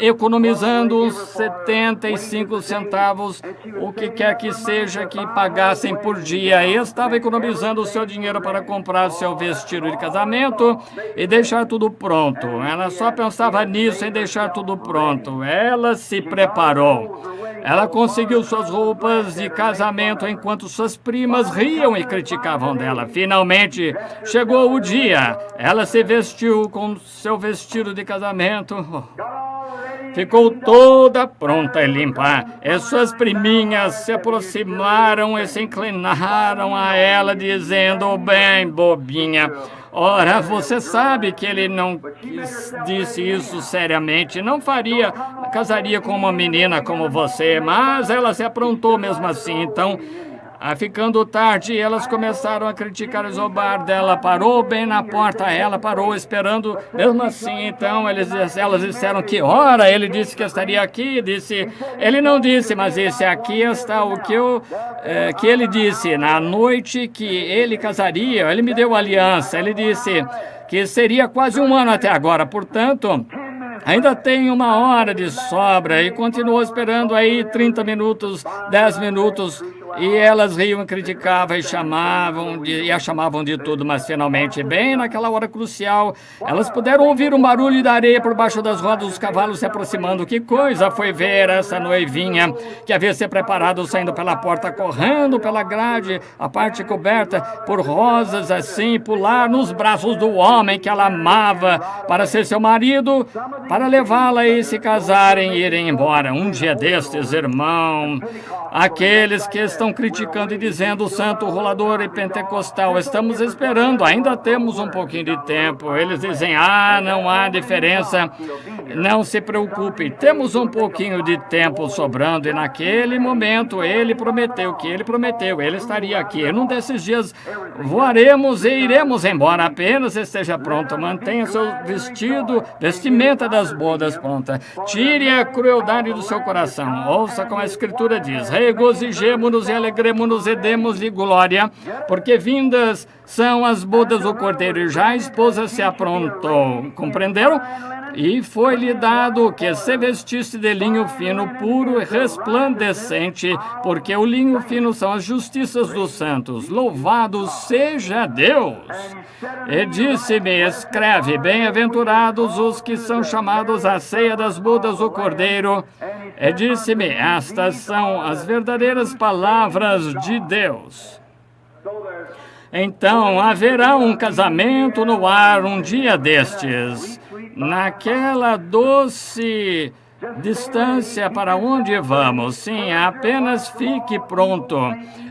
economizando uns 75 centavos, o que quer que seja que pagassem por dia. E estava economizando o seu dinheiro para comprar seu vestido de casamento e deixar tudo pronto. Ela só pensava nisso, em deixar tudo pronto. Ela se preparou. Ela conseguiu suas roupas de casamento enquanto suas primas riam e criticavam dela. Finalmente, chegou o dia. Ela se vestiu com seu vestido de casamento. Ficou toda pronta e limpa. E suas priminhas se aproximaram e se inclinaram a ela, dizendo, bem, bobinha, ora, você sabe que ele não disse isso seriamente, não casaria com uma menina como você, mas ela se aprontou mesmo assim, então... Ficando tarde, elas começaram a criticar e zombar dela. Parou bem na porta, ela parou esperando. Mesmo assim, então, elas disseram que hora ele disse que estaria aqui. Ele não disse, mas disse, aqui está o que ele disse. Na noite que ele casaria, ele me deu aliança. Ele disse que seria quase 1 ano até agora, portanto... Ainda tem 1 hora de sobra, e continuou esperando aí 30 minutos, 10 minutos, e elas riam e criticavam e a chamavam de tudo, mas finalmente, bem naquela hora crucial, elas puderam ouvir um barulho da areia por baixo das rodas dos cavalos se aproximando. Que coisa foi ver essa noivinha que havia se preparado saindo pela porta, correndo pela grade, a parte coberta por rosas, assim, pular nos braços do homem que ela amava para ser seu marido, para levá-la e se casarem e irem embora. Um dia destes, irmão, aqueles que estão criticando e dizendo santo, rolador e pentecostal, estamos esperando, ainda temos um pouquinho de tempo. Eles dizem, não há diferença, não se preocupe, temos um pouquinho de tempo sobrando. E naquele momento ele prometeu que ele prometeu, ele estaria aqui. Num desses dias voaremos e iremos embora, apenas esteja pronto, mantenha seu vestimenta das bodas pronta. Tire a crueldade do seu coração. Ouça como a Escritura diz, regozijemo-nos e alegremo-nos e demos-lhe glória, porque vindas são as bodas do Cordeiro e já a esposa se aprontou. Compreenderam? E foi-lhe dado que se vestisse de linho fino, puro e resplandecente, porque o linho fino são as justiças dos santos. Louvado seja Deus! E disse-me, escreve, bem-aventurados os que são chamados à ceia das bodas do Cordeiro. E disse-me, estas são as verdadeiras palavras de Deus. Então haverá um casamento no ar um dia destes, naquela doce distância para onde vamos. Sim, apenas fique pronto.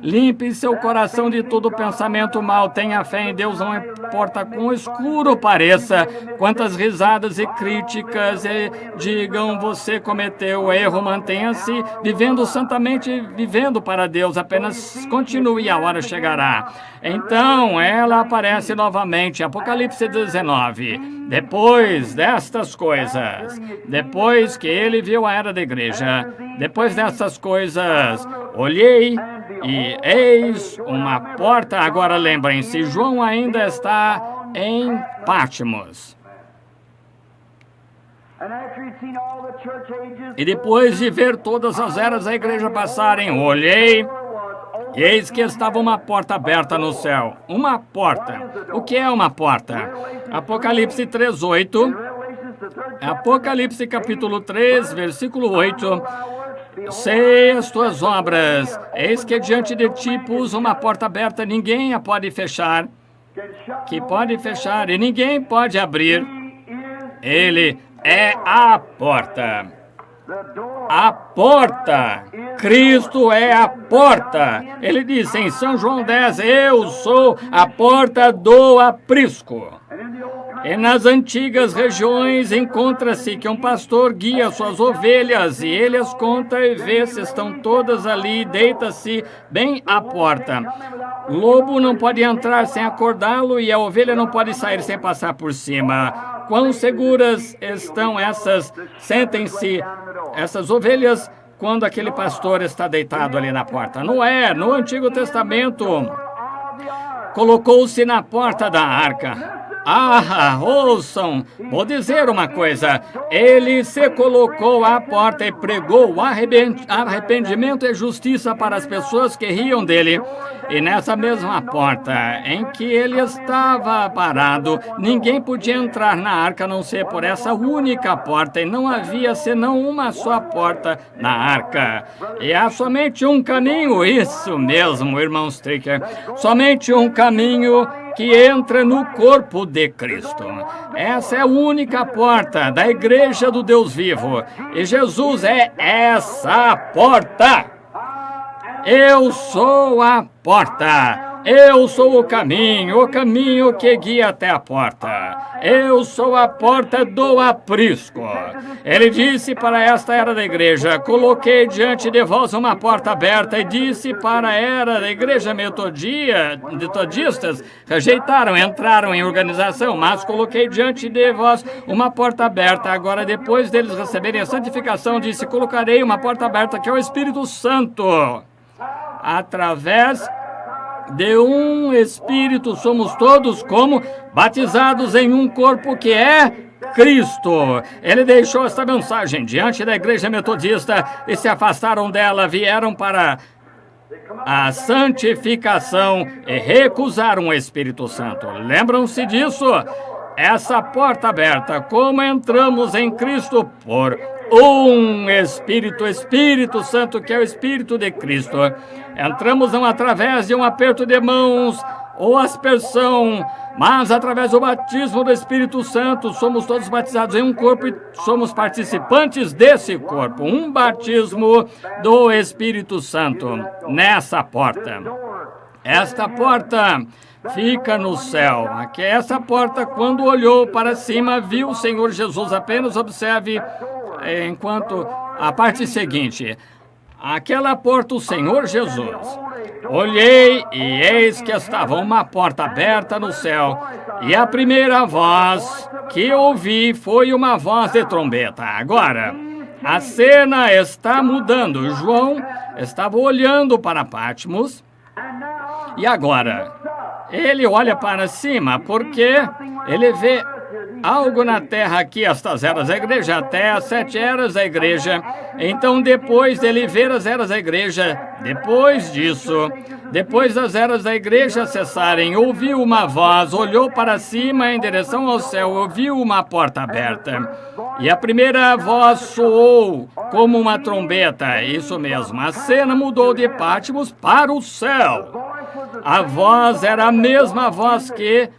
Limpe seu coração de todo pensamento mal. Tenha fé em Deus, não importa quão escuro pareça, quantas risadas e críticas digam você cometeu erro. Mantenha-se vivendo santamente, vivendo para Deus. Apenas continue, a hora chegará. Então ela aparece novamente, Apocalipse 19. Depois destas coisas, depois que ele viu a era da igreja, depois dessas coisas, olhei e eis uma porta. Agora lembrem-se, João ainda está em Patmos. E depois de ver todas as eras da igreja passarem, olhei e eis que estava uma porta aberta no céu. Uma porta. O que é uma porta? Apocalipse 3:8. Apocalipse capítulo 3, versículo 8. Sei as tuas obras. Eis que diante de ti pus uma porta aberta, ninguém a pode fechar. Que pode fechar e ninguém pode abrir. Ele é a porta. A porta. Cristo é a porta. Ele disse em São João 10, eu sou a porta do aprisco. E nas antigas regiões encontra-se que um pastor guia suas ovelhas e ele as conta e vê se estão todas ali, deita-se bem à porta. O lobo não pode entrar sem acordá-lo e a ovelha não pode sair sem passar por cima. Quão seguras estão sentem-se essas ovelhas quando aquele pastor está deitado ali na porta? Noé, no Antigo Testamento, colocou-se na porta da arca. Ouçam, vou dizer uma coisa. Ele se colocou à porta e pregou arrependimento e justiça para as pessoas que riam dele. E nessa mesma porta em que ele estava parado, ninguém podia entrar na arca a não ser por essa única porta. E não havia senão uma só porta na arca. E há somente um caminho, isso mesmo, irmão Stricker, somente um caminho que entra no corpo de Cristo. Essa é a única porta da igreja do Deus vivo. E Jesus é essa porta. Eu sou a porta. Eu sou o caminho que guia até a porta. Eu sou a porta do aprisco. Ele disse para esta era da igreja, coloquei diante de vós uma porta aberta, e disse para a era da igreja metodistas, rejeitaram, entraram em organização, mas coloquei diante de vós uma porta aberta. Agora, depois deles receberem a santificação, disse, colocarei uma porta aberta, que é o Espírito Santo. Através de um Espírito somos todos como batizados em um corpo que é Cristo. Ele deixou esta mensagem diante da igreja metodista e se afastaram dela, vieram para a santificação e recusaram o Espírito Santo. Lembram-se disso? Essa porta aberta, como entramos em Cristo por um Espírito Santo, que é o Espírito de Cristo. Entramos não através de um aperto de mãos ou aspersão, mas através do batismo do Espírito Santo. Somos todos batizados em um corpo e somos participantes desse corpo. Um batismo do Espírito Santo nessa porta. Esta porta fica no céu. Aqui, essa porta, quando olhou para cima, viu o Senhor Jesus. Apenas observe enquanto a parte seguinte. Aquela porta, o Senhor Jesus. Olhei e eis que estava uma porta aberta no céu. E a primeira voz que ouvi foi uma voz de trombeta. Agora, a cena está mudando. João estava olhando para Patmos. E agora, ele olha para cima porque ele vê algo na terra aqui, estas eras da igreja, até as 7 eras da igreja. Então, depois dele ver as eras da igreja, depois disso, depois das eras da igreja cessarem, ouviu uma voz, olhou para cima em direção ao céu, ouviu uma porta aberta. E a primeira voz soou como uma trombeta, isso mesmo. A cena mudou de Patmos para o céu. A voz era a mesma voz que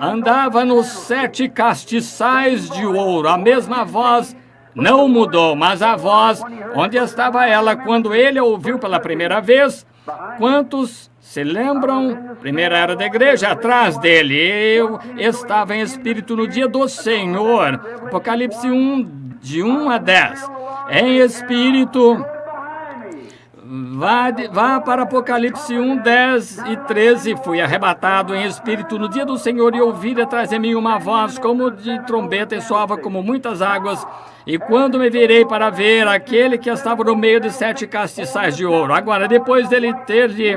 andava nos 7 castiçais de ouro. A mesma voz não mudou, mas a voz, onde estava ela quando ele a ouviu pela primeira vez? Quantos se lembram? Primeira era da igreja, atrás dele. Eu estava em espírito no dia do Senhor. Apocalipse 1, de 1 a 10. Em espírito, vá para Apocalipse 1, 10 e 13. Fui arrebatado em espírito no dia do Senhor e ouvi atrás de mim uma voz como de trombeta e soava como muitas águas. E quando me virei para ver aquele que estava no meio de 7 castiçais de ouro. Agora, depois dele ter lhe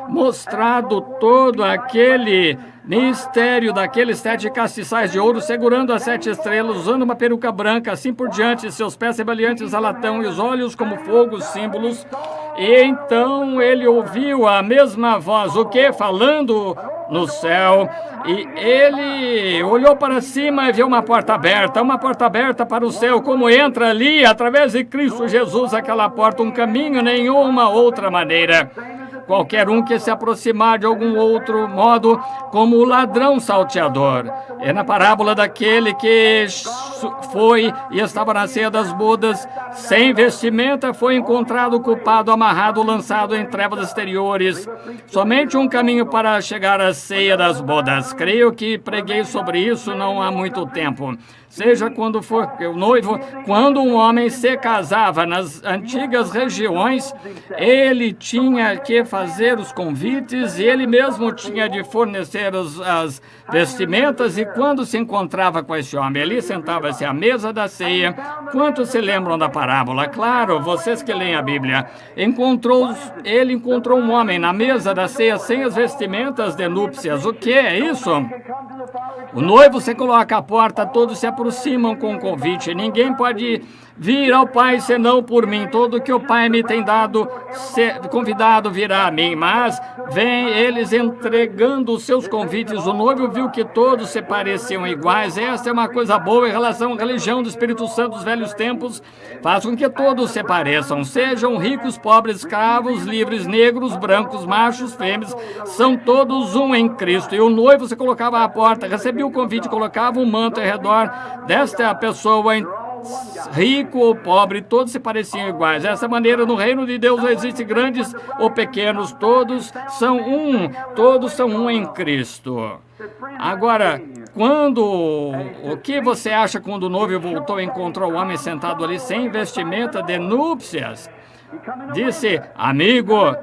mostrado todo aquele mistério daqueles 7 castiçais de ouro, segurando as 7 estrelas, usando uma peruca branca, assim por diante, seus pés semelhantes a latão e os olhos como fogo, símbolos. E então ele ouviu a mesma voz, o que? Falando no céu. E ele olhou para cima e viu uma porta aberta para o céu, como entra ali, através de Cristo Jesus, aquela porta, um caminho, nenhuma outra maneira. Qualquer um que se aproximar de algum outro modo, como o ladrão salteador. É na parábola daquele que foi e estava na ceia das bodas, sem vestimenta, foi encontrado culpado, amarrado, lançado em trevas exteriores. Somente um caminho para chegar à ceia das bodas. Creio que preguei sobre isso não há muito tempo. Seja quando for o noivo, quando um homem se casava nas antigas regiões, ele tinha que fazer os convites e ele mesmo tinha de fornecer as vestimentas. E quando se encontrava com esse homem, ele sentava-se à mesa da ceia. Quantos se lembram da parábola? Claro, vocês que leem a Bíblia. Ele encontrou um homem na mesa da ceia sem as vestimentas de núpcias. O que é isso? O noivo se coloca à porta, todos se aproximam com o convite. Ninguém pode vir ao Pai senão por mim. Todo que o Pai me tem dado, convidado virá a mim. Mas vem eles entregando os seus convites. O noivo viu que todos se pareciam iguais. Esta é uma coisa boa em relação à religião do Espírito Santo dos velhos tempos. Faz com que todos se pareçam. Sejam ricos, pobres, escravos, livres, negros, brancos, machos, fêmeas. São todos um em Cristo. E o noivo se colocava à porta, recebia o convite, colocava um manto ao redor desta pessoa, rico ou pobre, todos se pareciam iguais. Dessa maneira, no reino de Deus não existe grandes ou pequenos, todos são um em Cristo. Agora, o que você acha quando o noivo voltou e encontrou o homem sentado ali sem vestimenta de núpcias? Disse: amigo,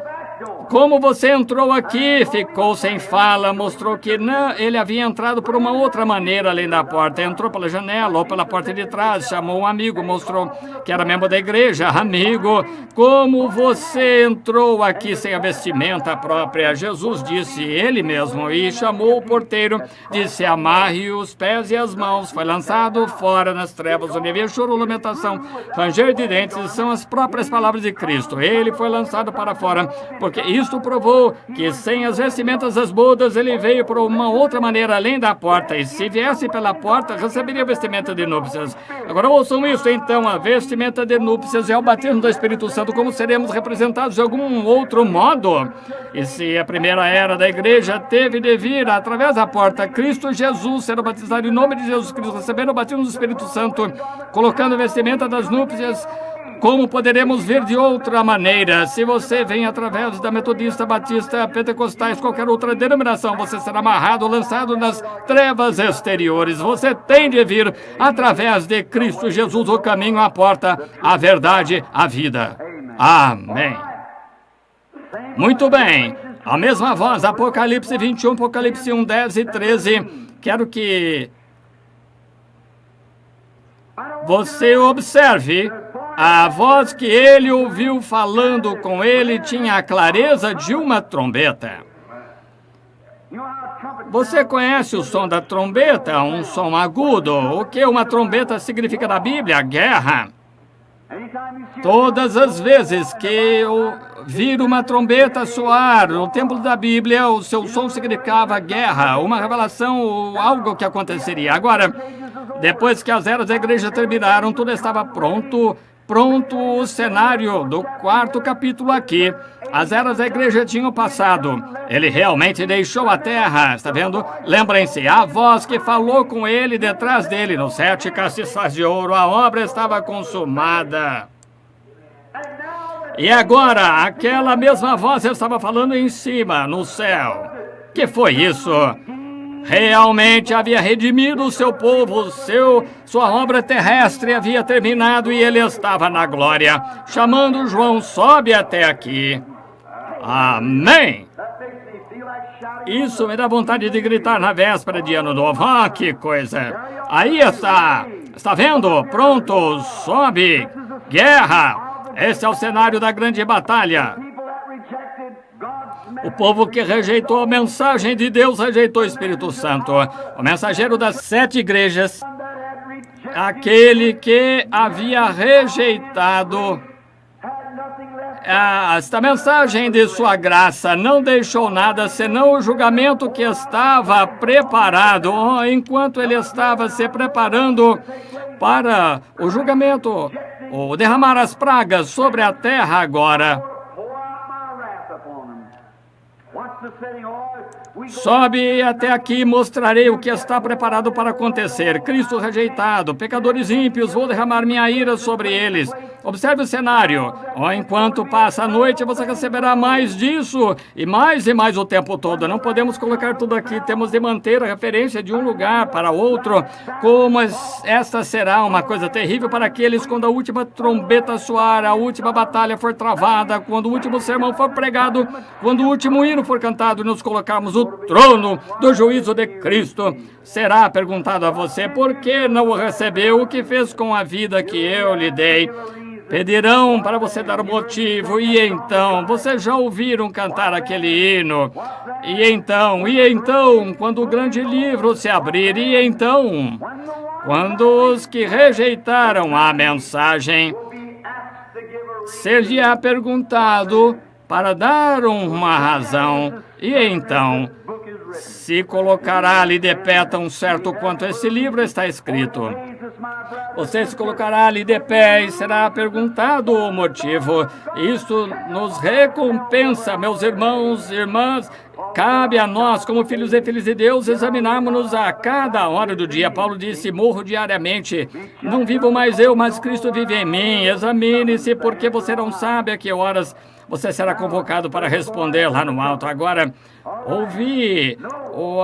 como você entrou aqui? Ficou sem fala, mostrou que não, ele havia entrado por uma outra maneira além da porta. Entrou pela janela ou pela porta de trás, chamou um amigo, mostrou que era membro da igreja. Amigo, como você entrou aqui sem a vestimenta própria? Jesus disse ele mesmo e chamou o porteiro, disse: amarre os pés e as mãos. Foi lançado fora nas trevas, onde havia choro, lamentação, ranger de dentes. São as próprias palavras de Cristo. Ele foi lançado para fora, porque isto provou que sem as vestimentas das bodas ele veio por uma outra maneira além da porta, e se viesse pela porta receberia a vestimenta de núpcias. Agora ouçam isso então, a vestimenta de núpcias é o batismo do Espírito Santo. Como seremos representados de algum outro modo? E se a primeira era da igreja teve de vir através da porta, Cristo Jesus ser batizado em nome de Jesus Cristo, recebendo o batismo do Espírito Santo, colocando a vestimenta das núpcias, como poderemos ver de outra maneira? Se você vem através da Metodista, Batista, Pentecostais, qualquer outra denominação, você será amarrado, lançado nas trevas exteriores. Você tem de vir através de Cristo Jesus, o caminho, a porta, a verdade, a vida. Amém. Muito bem. A mesma voz, Apocalipse 21, Apocalipse 1, 10 e 13. Quero que você observe. A voz que ele ouviu falando com ele tinha a clareza de uma trombeta. Você conhece o som da trombeta? Um som agudo. O que uma trombeta significa na Bíblia? Guerra. Todas as vezes que eu vir uma trombeta soar no templo da Bíblia, o seu som significava guerra, uma revelação, algo que aconteceria. Agora, depois que as eras da igreja terminaram, tudo estava pronto pronto o cenário do 4º capítulo aqui. As eras da igreja tinham passado. Ele realmente deixou a terra. Está vendo? Lembrem-se, a voz que falou com ele detrás dele, nos 7 castiçais de ouro, a obra estava consumada. E agora, aquela mesma voz estava falando em cima, no céu. Que foi isso? Realmente havia redimido o seu povo, sua obra terrestre havia terminado e ele estava na glória. Chamando João, sobe até aqui. Amém! Isso me dá vontade de gritar na véspera de Ano Novo. Ah, que coisa! Aí está! Está vendo? Pronto, sobe! Guerra! Esse é o cenário da grande batalha. O povo que rejeitou a mensagem de Deus rejeitou o Espírito Santo. O mensageiro das 7 igrejas, aquele que havia rejeitado esta mensagem de sua graça, não deixou nada senão o julgamento que estava preparado. Enquanto ele estava se preparando para o julgamento, ou derramar as pragas sobre a terra agora. Sobe até aqui e mostrarei o que está preparado para acontecer. Cristo rejeitado, pecadores ímpios, vou derramar minha ira sobre eles. Observe o cenário. Enquanto passa a noite, você receberá mais disso e mais o tempo todo. Não podemos colocar tudo aqui. Temos de manter a referência de um lugar para outro. Como esta será uma coisa terrível para aqueles quando a última trombeta soar, a última batalha for travada, quando o último sermão for pregado, quando o último hino for cantado e nos colocarmos no trono do juízo de Cristo. Será perguntado a você por que não o recebeu, o que fez com a vida que eu lhe dei. Pedirão para você dar o motivo, e então, vocês já ouviram cantar aquele hino? E então, quando o grande livro se abrir, e então, quando os que rejeitaram a mensagem, ser-lhe-á perguntado para dar uma razão, e então se colocará ali de pé tão certo quanto esse livro está escrito. Você se colocará ali de pé e será perguntado o motivo. Isso nos recompensa, meus irmãos e irmãs. Cabe a nós, como filhos e filhas de Deus, examinarmos-nos a cada hora do dia. Paulo disse, morro diariamente. Não vivo mais eu, mas Cristo vive em mim. Examine-se, porque você não sabe a que horas você será convocado para responder lá no alto. Agora, ouvi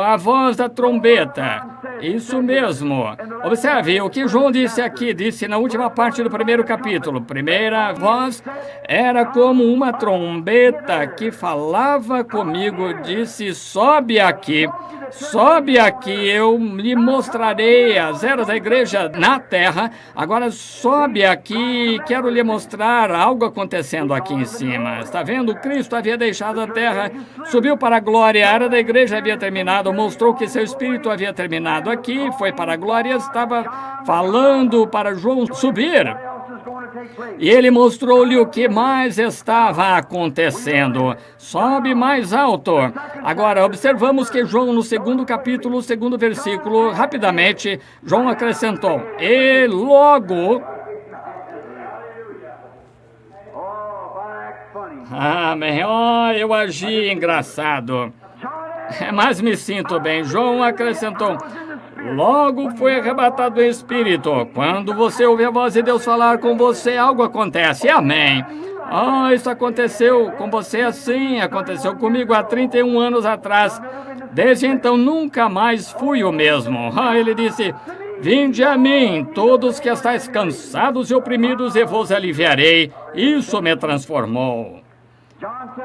a voz da trombeta. Isso mesmo. Observe o que João disse aqui, disse na última parte do 1º capítulo. Primeira voz era como uma trombeta que falava comigo, disse, sobe aqui, eu lhe mostrarei as eras da igreja na terra. Agora sobe aqui, quero lhe mostrar algo acontecendo aqui em cima. Está vendo? Cristo havia deixado a terra, subiu para a glória, a era da igreja havia terminado, mostrou que seu espírito havia terminado aqui, foi para a glória, estava falando para João subir. E ele mostrou-lhe o que mais estava acontecendo. Sobe mais alto. Agora, observamos que João, no 2º capítulo, 2º versículo, rapidamente, João acrescentou, e logo... Amém. Eu agi engraçado. Mas me sinto bem. João acrescentou, logo foi arrebatado em espírito. Quando você ouve a voz de Deus falar com você, algo acontece. Amém. Isso aconteceu com você assim, aconteceu comigo há 31 anos atrás. Desde então, nunca mais fui o mesmo. Ele disse, vinde a mim, todos que estáis cansados e oprimidos, e vos aliviarei. Isso me transformou.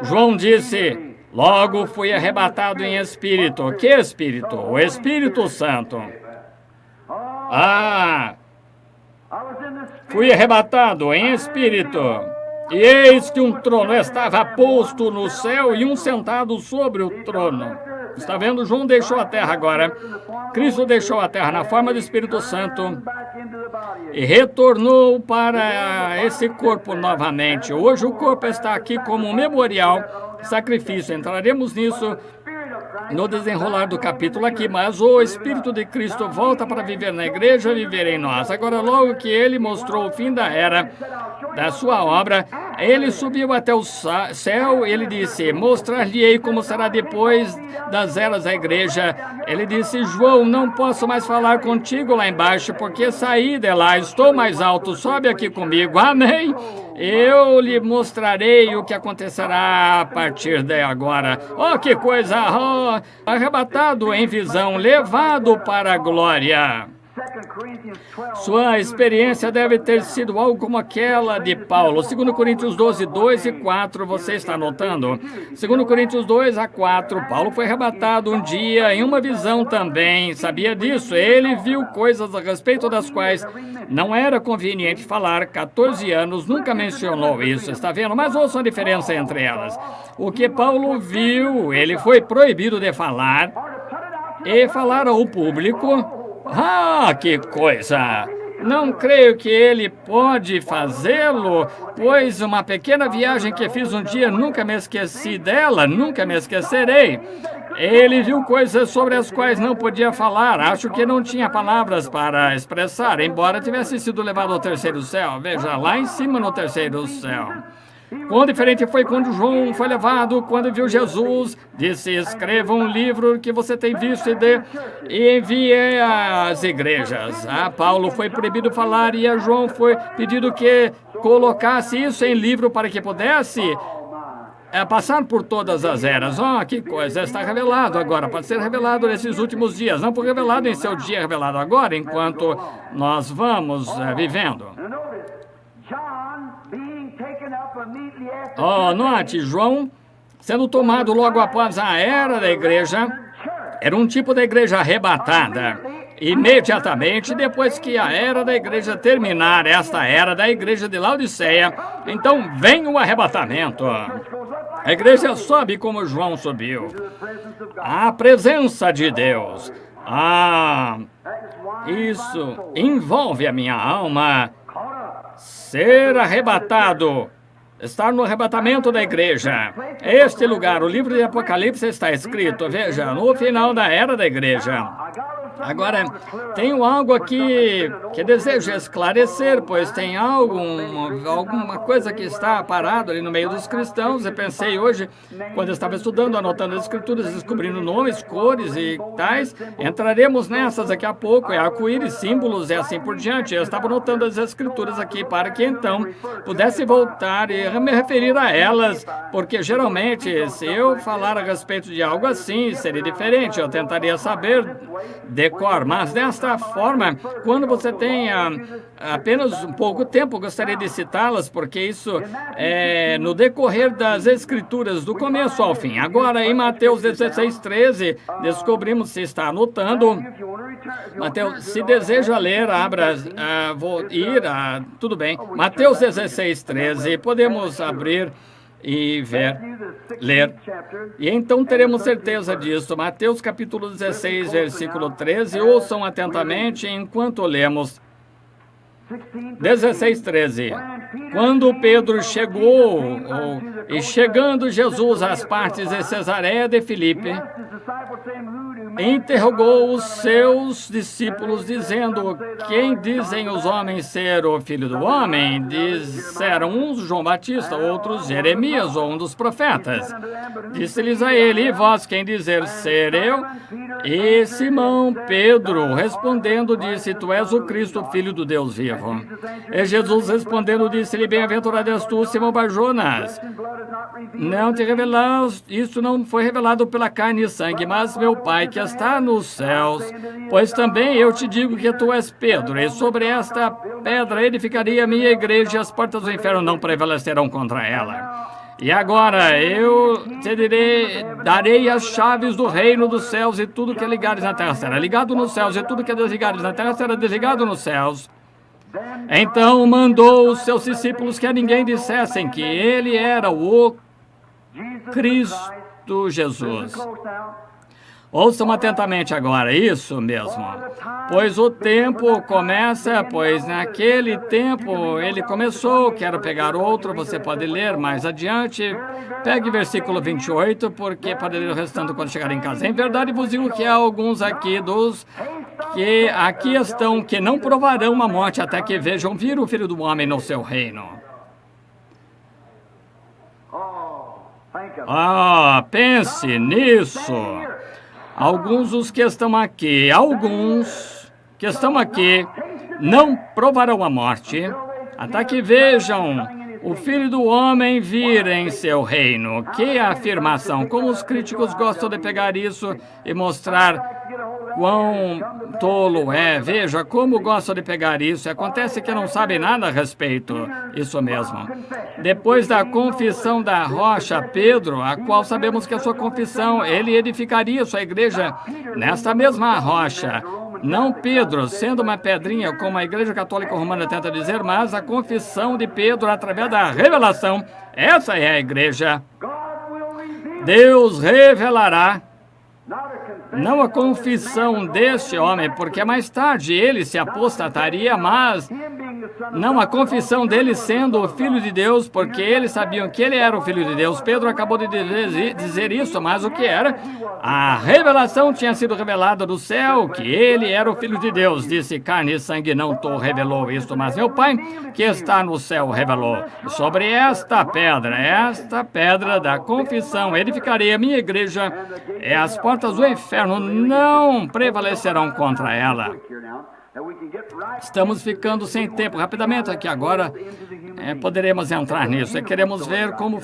João disse, logo fui arrebatado em espírito. Que espírito? O Espírito Santo. Fui arrebatado em espírito. E eis que um trono estava posto no céu e um sentado sobre o trono. Está vendo? João deixou a terra agora. Cristo deixou a terra na forma do Espírito Santo e retornou para esse corpo novamente. Hoje o corpo está aqui como um memorial, sacrifício. Entraremos nisso no desenrolar do capítulo aqui, mas o Espírito de Cristo volta para viver na igreja, viver em nós. Agora, logo que ele mostrou o fim da era da sua obra, ele subiu até o céu, ele disse, mostrar-lhe-ei como será depois das eras da igreja. Ele disse, João, não posso mais falar contigo lá embaixo, porque saí de lá, estou mais alto, sobe aqui comigo. Amém? Eu lhe mostrarei o que acontecerá a partir de agora. Oh, que coisa! Oh, arrebatado em visão, levado para a glória. Sua experiência deve ter sido algo como aquela de Paulo. 2 Coríntios 12, 2 e 4, você está anotando? 2 Coríntios 2 a 4, Paulo foi arrebatado um dia em uma visão também. Sabia disso? Ele viu coisas a respeito das quais não era conveniente falar. 14 anos, nunca mencionou isso, está vendo? Mas ouça a diferença entre elas. O que Paulo viu, ele foi proibido de falar e falar ao público. Ah, que coisa! Não creio que ele pode fazê-lo, pois uma pequena viagem que fiz um dia, nunca me esqueci dela, nunca me esquecerei. Ele viu coisas sobre as quais não podia falar, acho que não tinha palavras para expressar, embora tivesse sido levado ao terceiro céu. Veja, lá em cima no terceiro céu. Quão diferente foi quando João foi levado, quando viu Jesus, disse, escreva um livro que você tem visto e envie às igrejas. A Paulo foi proibido falar e a João foi pedido que colocasse isso em livro para que pudesse passar por todas as eras. Oh, que coisa, está revelado agora, pode ser revelado nesses últimos dias, não foi revelado em seu dia, revelado agora, enquanto nós vamos vivendo. Oh, note, João sendo tomado logo após a era da igreja, era um tipo da igreja arrebatada. Imediatamente depois que a era da igreja terminar, esta era da igreja de Laodiceia, então vem o arrebatamento. A igreja sobe como João subiu. A presença de Deus. Ah, isso envolve a minha alma. Ser arrebatado. Estar no arrebatamento da igreja. Este lugar, o livro de Apocalipse está escrito, veja, no final da era da igreja. Agora, tenho algo aqui que desejo esclarecer, pois tem alguma coisa que está parado ali no meio dos cristãos. Eu pensei hoje, quando eu estava estudando, anotando as escrituras, descobrindo nomes, cores e tais, entraremos nessas daqui a pouco, arco-íris, símbolos e assim por diante. Eu estava anotando as escrituras aqui para que então pudesse voltar e me referir a elas, porque geralmente, se eu falar a respeito de algo assim, seria diferente. Eu tentaria saber de cor, mas desta forma, quando você tem apenas um pouco tempo, gostaria de citá-las, porque isso é no decorrer das escrituras, do começo ao fim. Agora, em Mateus 16, 13, descobrimos, se está anotando, Mateus, se deseja ler, abra, vou ir, tudo bem, Mateus 16, 13, podemos abrir e ler. E então teremos certeza disso. Mateus capítulo 16, versículo 13. Ouçam atentamente enquanto lemos. 16, 13. Quando Pedro chegou, e chegando Jesus às partes de Cesareia de Filipe, interrogou os seus discípulos, dizendo, quem dizem os homens ser o Filho do Homem? Disseram uns João Batista, outros Jeremias ou um dos profetas. Disse-lhes a ele, e vós quem dizer ser eu? E Simão Pedro, respondendo, disse, tu és o Cristo, filho do Deus vivo. E Jesus respondendo, disse-lhe, bem-aventurado és tu, Simão Bar-Jonas. Não te revelaste, isso não foi revelado pela carne e sangue, mas meu Pai que está nos céus. Pois também eu te digo que tu és Pedro, e sobre esta pedra edificaria a minha igreja, e as portas do inferno não prevalecerão contra ela. E agora eu te darei as chaves do reino dos céus, e tudo que é ligares na terra será ligado nos céus, e tudo que é desligares na terra será desligado nos céus. Então mandou os seus discípulos que a ninguém dissessem que ele era o Cristo Jesus. Ouçam atentamente agora, isso mesmo. Pois o tempo começa, pois naquele tempo ele começou, quero pegar outro, você pode ler mais adiante. Pegue versículo 28, porque pode ler o restante quando chegar em casa. Em verdade vos digo que há alguns aqui dos que aqui estão que não provarão a morte até que vejam vir o Filho do Homem no seu reino. Pense nisso. Alguns dos que estão aqui, não provarão a morte até que vejam o Filho do Homem vir em seu reino. Que afirmação! Como os críticos gostam de pegar isso e mostrar quão tolo é. Veja como gostam de pegar isso. Acontece que não sabem nada a respeito. Isso mesmo. Depois da confissão da rocha, Pedro, a qual sabemos que a sua confissão, ele edificaria sua igreja nesta mesma rocha. Não Pedro, sendo uma pedrinha, como a Igreja Católica Romana tenta dizer, mas a confissão de Pedro através da revelação. Essa é a igreja. Deus revelará. Não a confissão deste homem, porque mais tarde ele se apostataria, mas não a confissão dele sendo o Filho de Deus, porque eles sabiam que ele era o Filho de Deus. Pedro acabou de dizer isso, mas o que era? A revelação tinha sido revelada do céu, que ele era o Filho de Deus. Disse, carne e sangue não te revelou isto, mas meu Pai que está no céu revelou. Sobre esta pedra da confissão, edificarei a minha igreja, e as portas do inferno não prevalecerão contra ela. Estamos ficando sem tempo. Rapidamente aqui agora, poderemos entrar nisso. E queremos ver como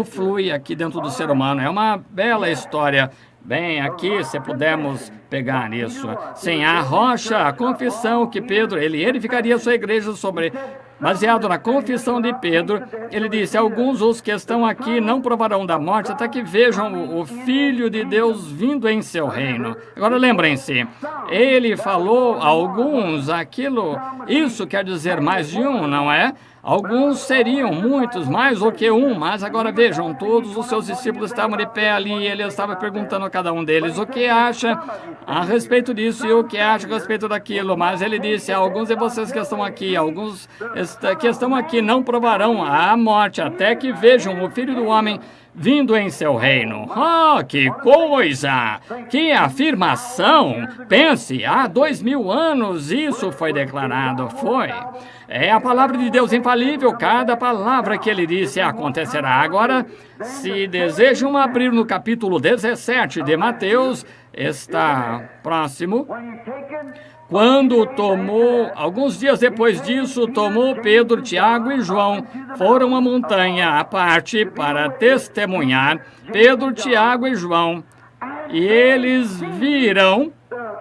flui aqui dentro do ser humano. É uma bela história. Bem, aqui, se pudermos pegar nisso. Sem a rocha, a confissão que Pedro, ele edificaria sua igreja sobre... Baseado na confissão de Pedro, ele disse, alguns os que estão aqui não provarão da morte até que vejam o Filho de Deus vindo em seu reino. Agora lembrem-se, ele falou a alguns aquilo, isso quer dizer mais de um, não é? Alguns seriam muitos, mais do que um, mas agora vejam, todos os seus discípulos estavam de pé ali e ele estava perguntando a cada um deles o que acha a respeito disso e o que acha a respeito daquilo, mas ele disse, alguns de vocês que estão aqui, alguns que estão aqui não provarão a morte até que vejam o Filho do Homem vindo em seu reino. Que coisa! Que afirmação! Pense, há 2000 anos isso foi declarado, foi. É a palavra de Deus infalível, cada palavra que ele disse acontecerá. Agora, se desejam abrir no capítulo 17 de Mateus, está próximo. Quando alguns dias depois disso, tomou Pedro, Tiago e João, foram à montanha à parte para testemunhar, Pedro, Tiago e João, e eles viram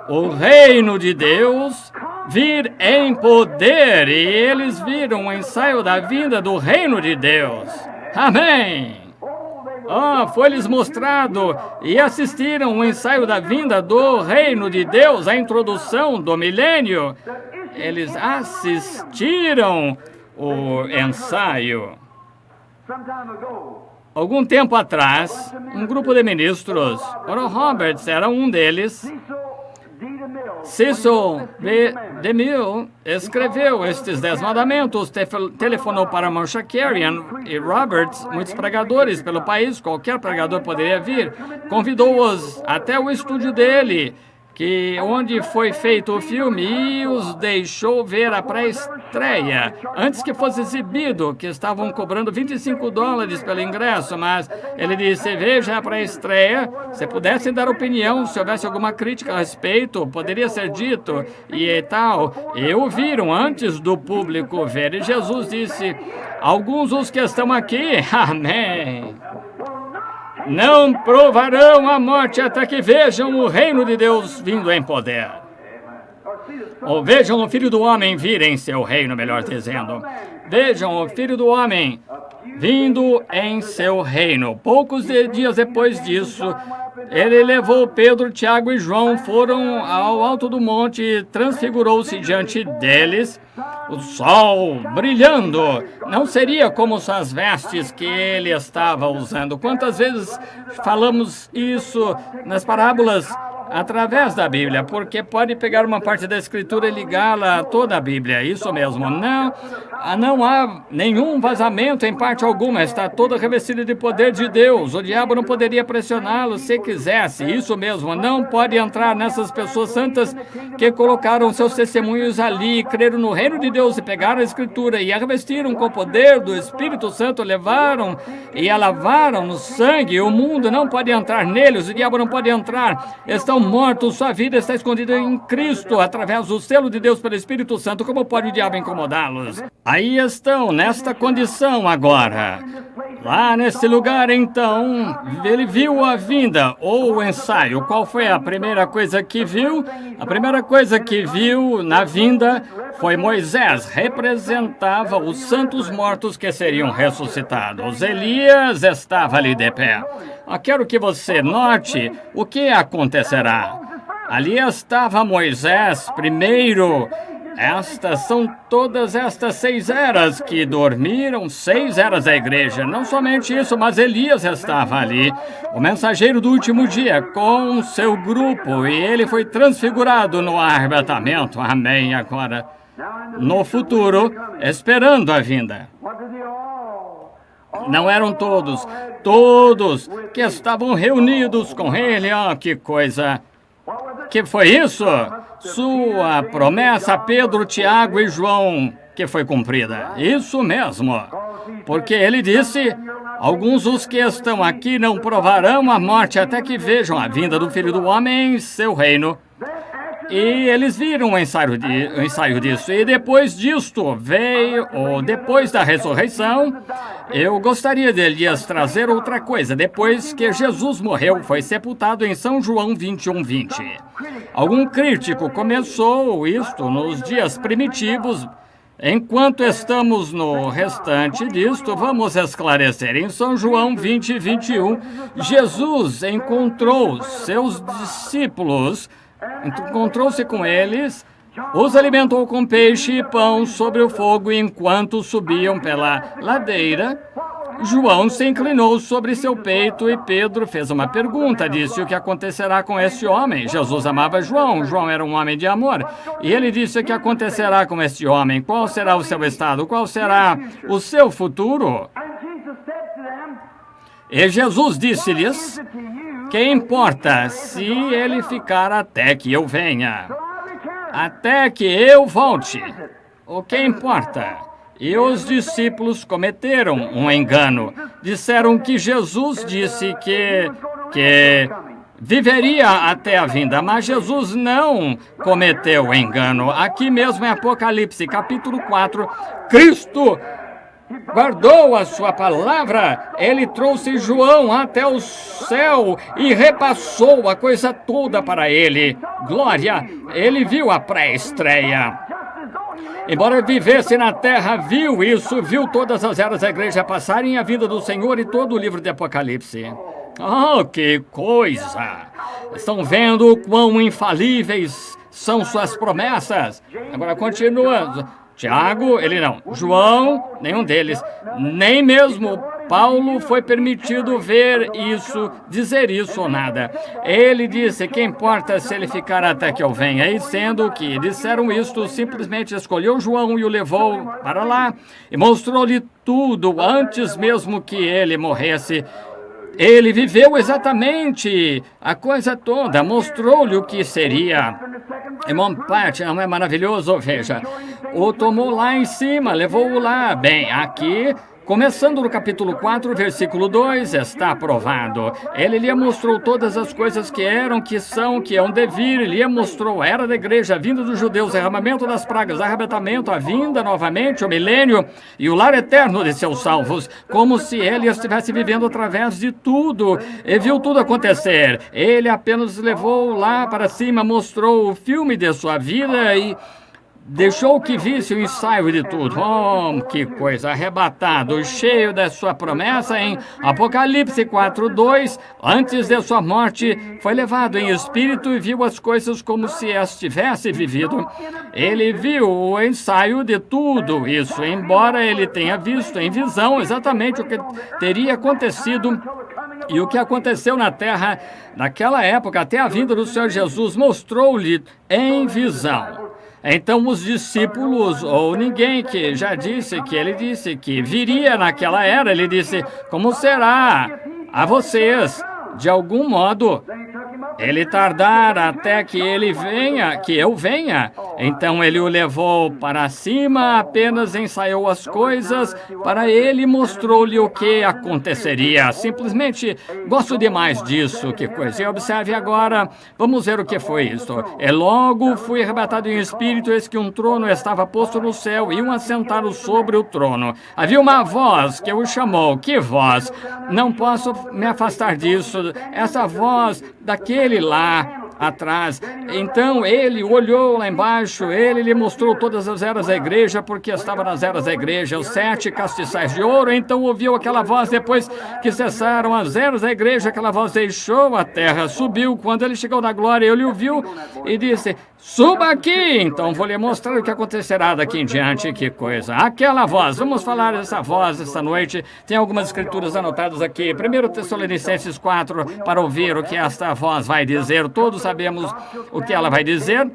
o reino de Deus vir em poder, e eles viram o ensaio da vinda do reino de Deus. Amém! Foi-lhes mostrado e assistiram o ensaio da vinda do reino de Deus, a introdução do milênio. Eles assistiram o ensaio. Algum tempo atrás, um grupo de ministros, Oral Roberts era um deles, Cecil B. DeMille escreveu estes 10 mandamentos, telefonou para Marsha Carrion e Roberts, muitos pregadores pelo país, qualquer pregador poderia vir, convidou-os até o estúdio dele, onde foi feito o filme, e os deixou ver a pré-estreia, antes que fosse exibido, que estavam cobrando $25 pelo ingresso, mas ele disse, veja a pré-estreia, se pudessem dar opinião, se houvesse alguma crítica a respeito, poderia ser dito, e tal, e o viram antes do público ver, e Jesus disse, alguns dos que estão aqui, amém, não provarão a morte até que vejam o reino de Deus vindo em poder. Ou vejam o Filho do Homem vir em seu reino, melhor dizendo. Vejam o Filho do Homem vindo em seu reino. Poucos dias depois disso, ele levou Pedro, Tiago e João, foram ao alto do monte e transfigurou-se diante deles, o sol brilhando. Não seria como suas vestes que ele estava usando. Quantas vezes falamos isso nas parábolas através da Bíblia, porque pode pegar uma parte da Escritura e ligá-la a toda a Bíblia. Isso mesmo. Não há nenhum vazamento em parte alguma. Está toda revestida de poder de Deus. O diabo não poderia pressioná-lo se quisesse. Isso mesmo. Não pode entrar nessas pessoas santas que colocaram seus testemunhos ali e creram no reino de Deus e pegaram a Escritura e a revestiram com o poder do Espírito Santo, levaram e a lavaram no sangue. O mundo não pode entrar neles. O diabo não pode entrar. Estão mortos, sua vida está escondida em Cristo, através do selo de Deus pelo Espírito Santo. Como pode o diabo incomodá-los? Aí estão, nesta condição agora. Lá nesse lugar, então, ele viu a vinda, ou o ensaio. Qual foi a primeira coisa que viu? A primeira coisa que viu na vinda foi Moisés. Representava os santos mortos que seriam ressuscitados. Elias estava ali de pé. Quero que você note o que acontecerá. Ali estava Moisés primeiro. Estas são todas estas 6 eras que dormiram, 6 eras da igreja. Não somente isso, mas Elias estava ali, o mensageiro do último dia, com seu grupo, e ele foi transfigurado no arrebatamento. Amém. Agora, no futuro, esperando a vinda. Não eram todos que estavam reunidos com ele. Que coisa! Que foi isso? Sua promessa a Pedro, Tiago e João, que foi cumprida. Isso mesmo. Porque ele disse, alguns dos que estão aqui não provarão a morte até que vejam a vinda do Filho do Homem em seu reino. E eles viram o ensaio disso. E depois disto veio, ou depois da ressurreição, eu gostaria de lhes trazer outra coisa. Depois que Jesus morreu, foi sepultado em São João 21:20. Algum crítico começou isto nos dias primitivos. Enquanto estamos no restante disto, vamos esclarecer. Em São João 20:21, Jesus encontrou seus discípulos, encontrou-se com eles, os alimentou com peixe e pão sobre o fogo, e enquanto subiam pela ladeira, João se inclinou sobre seu peito e Pedro fez uma pergunta, disse: o que acontecerá com este homem? Jesus amava João, João era um homem de amor, e ele disse: o que acontecerá com este homem? Qual será o seu estado? Qual será o seu futuro? E Jesus disse-lhes: que importa se ele ficar até que eu venha? Até que eu volte. O que importa? E os discípulos cometeram um engano. Disseram que Jesus disse que viveria até a vinda, mas Jesus não cometeu engano. Aqui mesmo em Apocalipse, capítulo 4, Cristo guardou a sua palavra. Ele trouxe João até o céu e repassou a coisa toda para ele. Glória! Ele viu a pré-estreia. Embora vivesse na terra, viu isso, viu todas as eras da igreja passarem, a vida do Senhor e todo o livro de Apocalipse. Que coisa! Estão vendo quão infalíveis são suas promessas? Agora continua. Tiago, ele não. João, nenhum deles. Nem mesmo Paulo foi permitido ver isso, dizer isso ou nada. Ele disse: que importa se ele ficar até que eu venha? E sendo que disseram isto, simplesmente escolheu João e o levou para lá e mostrou-lhe tudo antes mesmo que ele morresse. Ele viveu exatamente a coisa toda, mostrou-lhe o que seria. Irmão Pat, não é maravilhoso? Veja, o tomou lá em cima, levou-o lá. Bem, aqui, começando no capítulo 4, versículo 2, está aprovado. Ele lhe mostrou todas as coisas que eram, que são, que hão de vir. Ele lhe mostrou a era da igreja, a vinda dos judeus, o derramamento das pragas, o arrebatamento, a vinda novamente, o milênio e o lar eterno de seus salvos, como se ele estivesse vivendo através de tudo e viu tudo acontecer. Ele apenas levou lá para cima, mostrou o filme de sua vida e deixou que visse o ensaio de tudo. Oh, que coisa! Arrebatado, cheio da sua promessa em Apocalipse 4:2, antes de sua morte, foi levado em espírito e viu as coisas como se as tivesse vivido. Ele viu o ensaio de tudo isso, embora ele tenha visto em visão exatamente o que teria acontecido. E o que aconteceu na terra naquela época, até a vinda do Senhor Jesus, mostrou-lhe em visão. Então os discípulos, ou ninguém que já disse que ele disse que viria naquela era, ele disse, como será a vocês? De algum modo, ele tardar até que ele venha, que eu venha. Então ele o levou para cima, apenas ensaiou as coisas para ele e mostrou-lhe o que aconteceria. Simplesmente gosto demais disso, que coisa. E observe agora, vamos ver o que foi isso. Logo fui arrebatado em espírito, eis que um trono estava posto no céu e um assentado sobre o trono. Havia uma voz que o chamou. Que voz? Não posso me afastar disso. Essa voz daquele lá atrás. Então ele olhou lá embaixo, ele lhe mostrou todas as eras da igreja, porque estava nas eras da igreja, os 7 castiçais de ouro. Então ouviu aquela voz, depois que cessaram as eras da igreja, aquela voz deixou a terra, subiu. Quando ele chegou na glória, ele o viu e disse, suba aqui. Então vou lhe mostrar o que acontecerá daqui em diante. Que coisa. Aquela voz, vamos falar dessa voz esta noite. Tem algumas escrituras anotadas aqui. 1 Tessalonicenses 4, para ouvir o que esta voz vai dizer. Todos sabemos o que ela vai dizer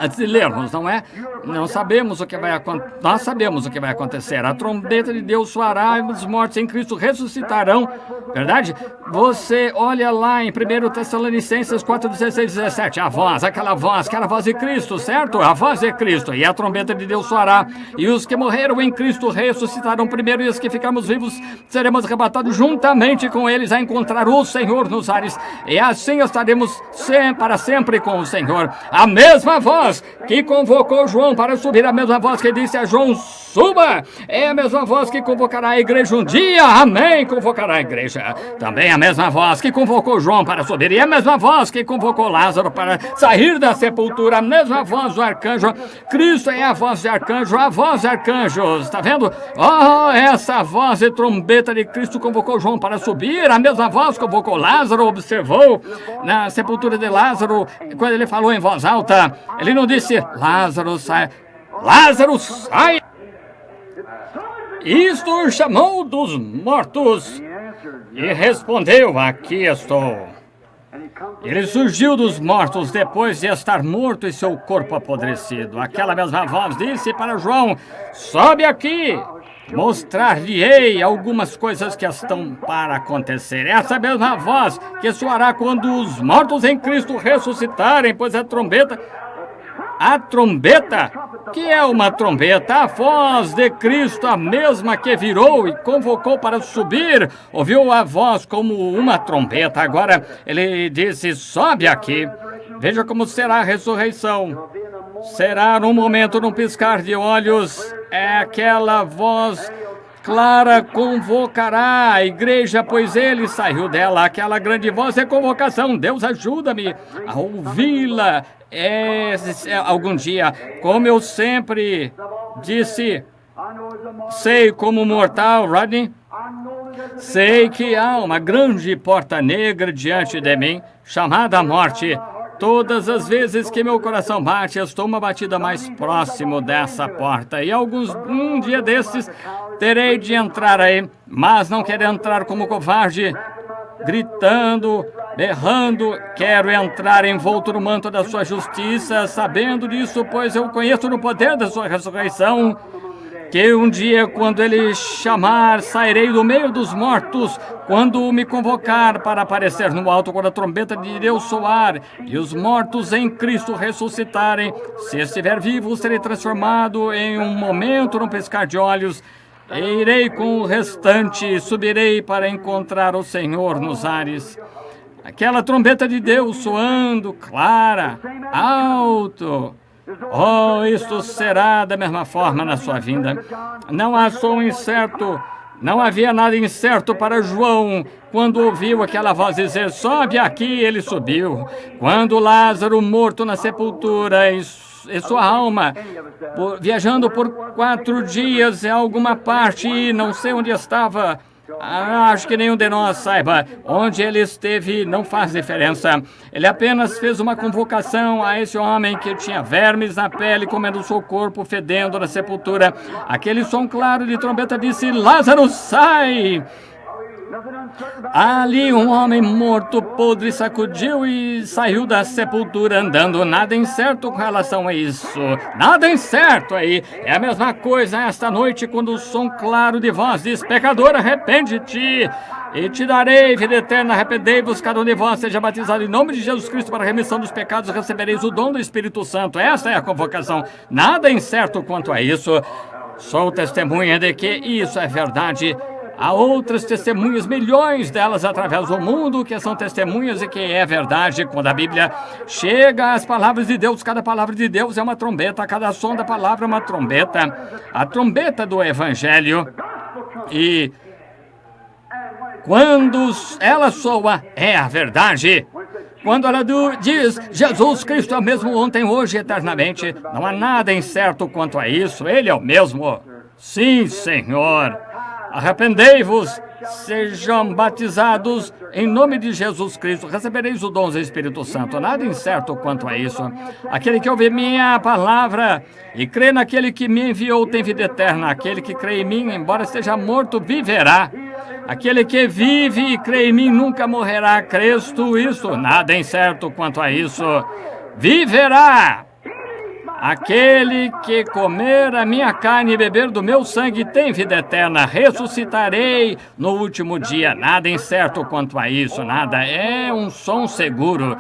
antes de lermos, não é? Não sabemos o que vai acontecer. Nós sabemos o que vai acontecer. A trombeta de Deus soará e os mortos em Cristo ressuscitarão. Verdade? Você olha lá em 1 Tessalonicenses 4, 16, 17. A voz, aquela voz, que era a voz de Cristo, certo? A voz de Cristo. E a trombeta de Deus soará. E os que morreram em Cristo ressuscitarão primeiro. E os que ficarmos vivos seremos arrebatados juntamente com eles a encontrar o Senhor nos ares. E assim estaremos para sempre com o Senhor. A mesma voz que convocou João para subir, a mesma voz que disse a João, suba, é a mesma voz que convocará a igreja um dia. Amém, convocará a igreja. Também a mesma voz que convocou João para subir, e a mesma voz que convocou Lázaro para sair da sepultura, a mesma voz do arcanjo. Cristo é a voz de arcanjo, a voz de arcanjos, está vendo? Oh, essa voz de trombeta de Cristo convocou João para subir, a mesma voz convocou Lázaro, observou na sepultura de Lázaro, quando ele falou em voz alta, ele não disse, Lázaro sai, Lázaro sai. Isto chamou dos mortos e respondeu, aqui estou. Ele surgiu dos mortos depois de estar morto e seu corpo apodrecido. Aquela mesma voz disse para João, sobe aqui, mostrar-lhe-ei algumas coisas que estão para acontecer. Essa mesma voz que soará quando os mortos em Cristo ressuscitarem, pois a trombeta, que é uma trombeta, a voz de Cristo, a mesma que virou e convocou para subir, ouviu a voz como uma trombeta. Agora ele disse, sobe aqui. Veja como será a ressurreição. Será num momento, num piscar de olhos, é aquela voz clara convocará a igreja, pois ele saiu dela. Aquela grande voz é convocação. Deus ajuda-me a ouvi-la algum dia. Como eu sempre disse, sei como mortal, Rodney, sei que há uma grande porta negra diante de mim, chamada morte. Todas as vezes que meu coração bate, eu estou uma batida mais próximo dessa porta. E um dia desses, terei de entrar aí, mas não quero entrar como covarde, gritando, berrando. Quero entrar envolto no manto da sua justiça, sabendo disso, pois eu conheço no poder da sua ressurreição, que um dia, quando ele chamar, sairei do meio dos mortos, quando me convocar para aparecer no alto, quando a trombeta de Deus soar e os mortos em Cristo ressuscitarem. Se estiver vivo, serei transformado em um momento, num piscar de olhos. E irei com o restante, subirei para encontrar o Senhor nos ares. Aquela trombeta de Deus soando, clara, alto. Oh, isto será da mesma forma na sua vinda. Não há som incerto, não havia nada incerto para João. Quando ouviu aquela voz dizer, sobe aqui, ele subiu. Quando Lázaro, morto na sepultura, e sua alma, viajando por 4 dias em alguma parte, e não sei onde estava. Acho que nenhum de nós saiba. Onde ele esteve não faz diferença. Ele apenas fez uma convocação a esse homem que tinha vermes na pele, comendo seu corpo, fedendo na sepultura. Aquele som claro de trombeta disse: Lázaro, sai! Ali um homem morto, podre, sacudiu e saiu da sepultura andando. Nada incerto com relação a isso. Nada incerto aí. É a mesma coisa esta noite, quando o som claro de voz diz: pecador, arrepende-te e te darei vida eterna. Arrependei-vos, cada um de vós seja batizado em nome de Jesus Cristo para a remissão dos pecados, recebereis o dom do Espírito Santo. Esta é a convocação. Nada incerto quanto a isso. Sou testemunha de que isso é verdade. Há outras testemunhas, milhões delas através do mundo, que são testemunhas de que é verdade. Quando a Bíblia chega às palavras de Deus, cada palavra de Deus é uma trombeta, cada som da palavra é uma trombeta. A trombeta do Evangelho. E quando ela soa, é a verdade. Quando ela diz: Jesus Cristo é o mesmo ontem, hoje e eternamente, não há nada incerto quanto a isso. Ele é o mesmo. Sim, Senhor. Arrependei-vos, sejam batizados em nome de Jesus Cristo, recebereis o dom do Espírito Santo. Nada incerto quanto a isso. Aquele que ouve minha palavra e crê naquele que me enviou tem vida eterna. Aquele que crê em mim, embora esteja morto, viverá. Aquele que vive e crê em mim nunca morrerá. Crês tu isso? Nada incerto quanto a isso. Viverá. Aquele que comer a minha carne e beber do meu sangue tem vida eterna. Ressuscitarei no último dia. Nada incerto quanto a isso, nada. É um som seguro.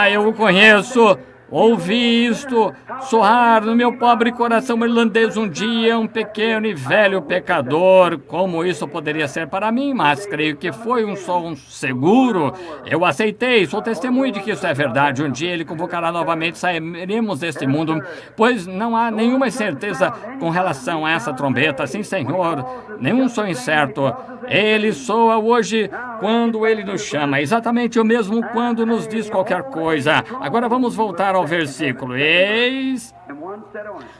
Eu o conheço. Ouvi isto soar no meu pobre coração irlandês um dia, um pequeno e velho pecador. Como isso poderia ser para mim? Mas creio que foi um som seguro. Eu aceitei, sou testemunha de que isso é verdade. Um dia ele convocará novamente, sairemos deste mundo, pois não há nenhuma certeza com relação a essa trombeta. Sim, Senhor, nenhum som incerto. Ele soa hoje quando ele nos chama, exatamente o mesmo quando nos diz qualquer coisa. Agora vamos voltar ao versículo. Eis,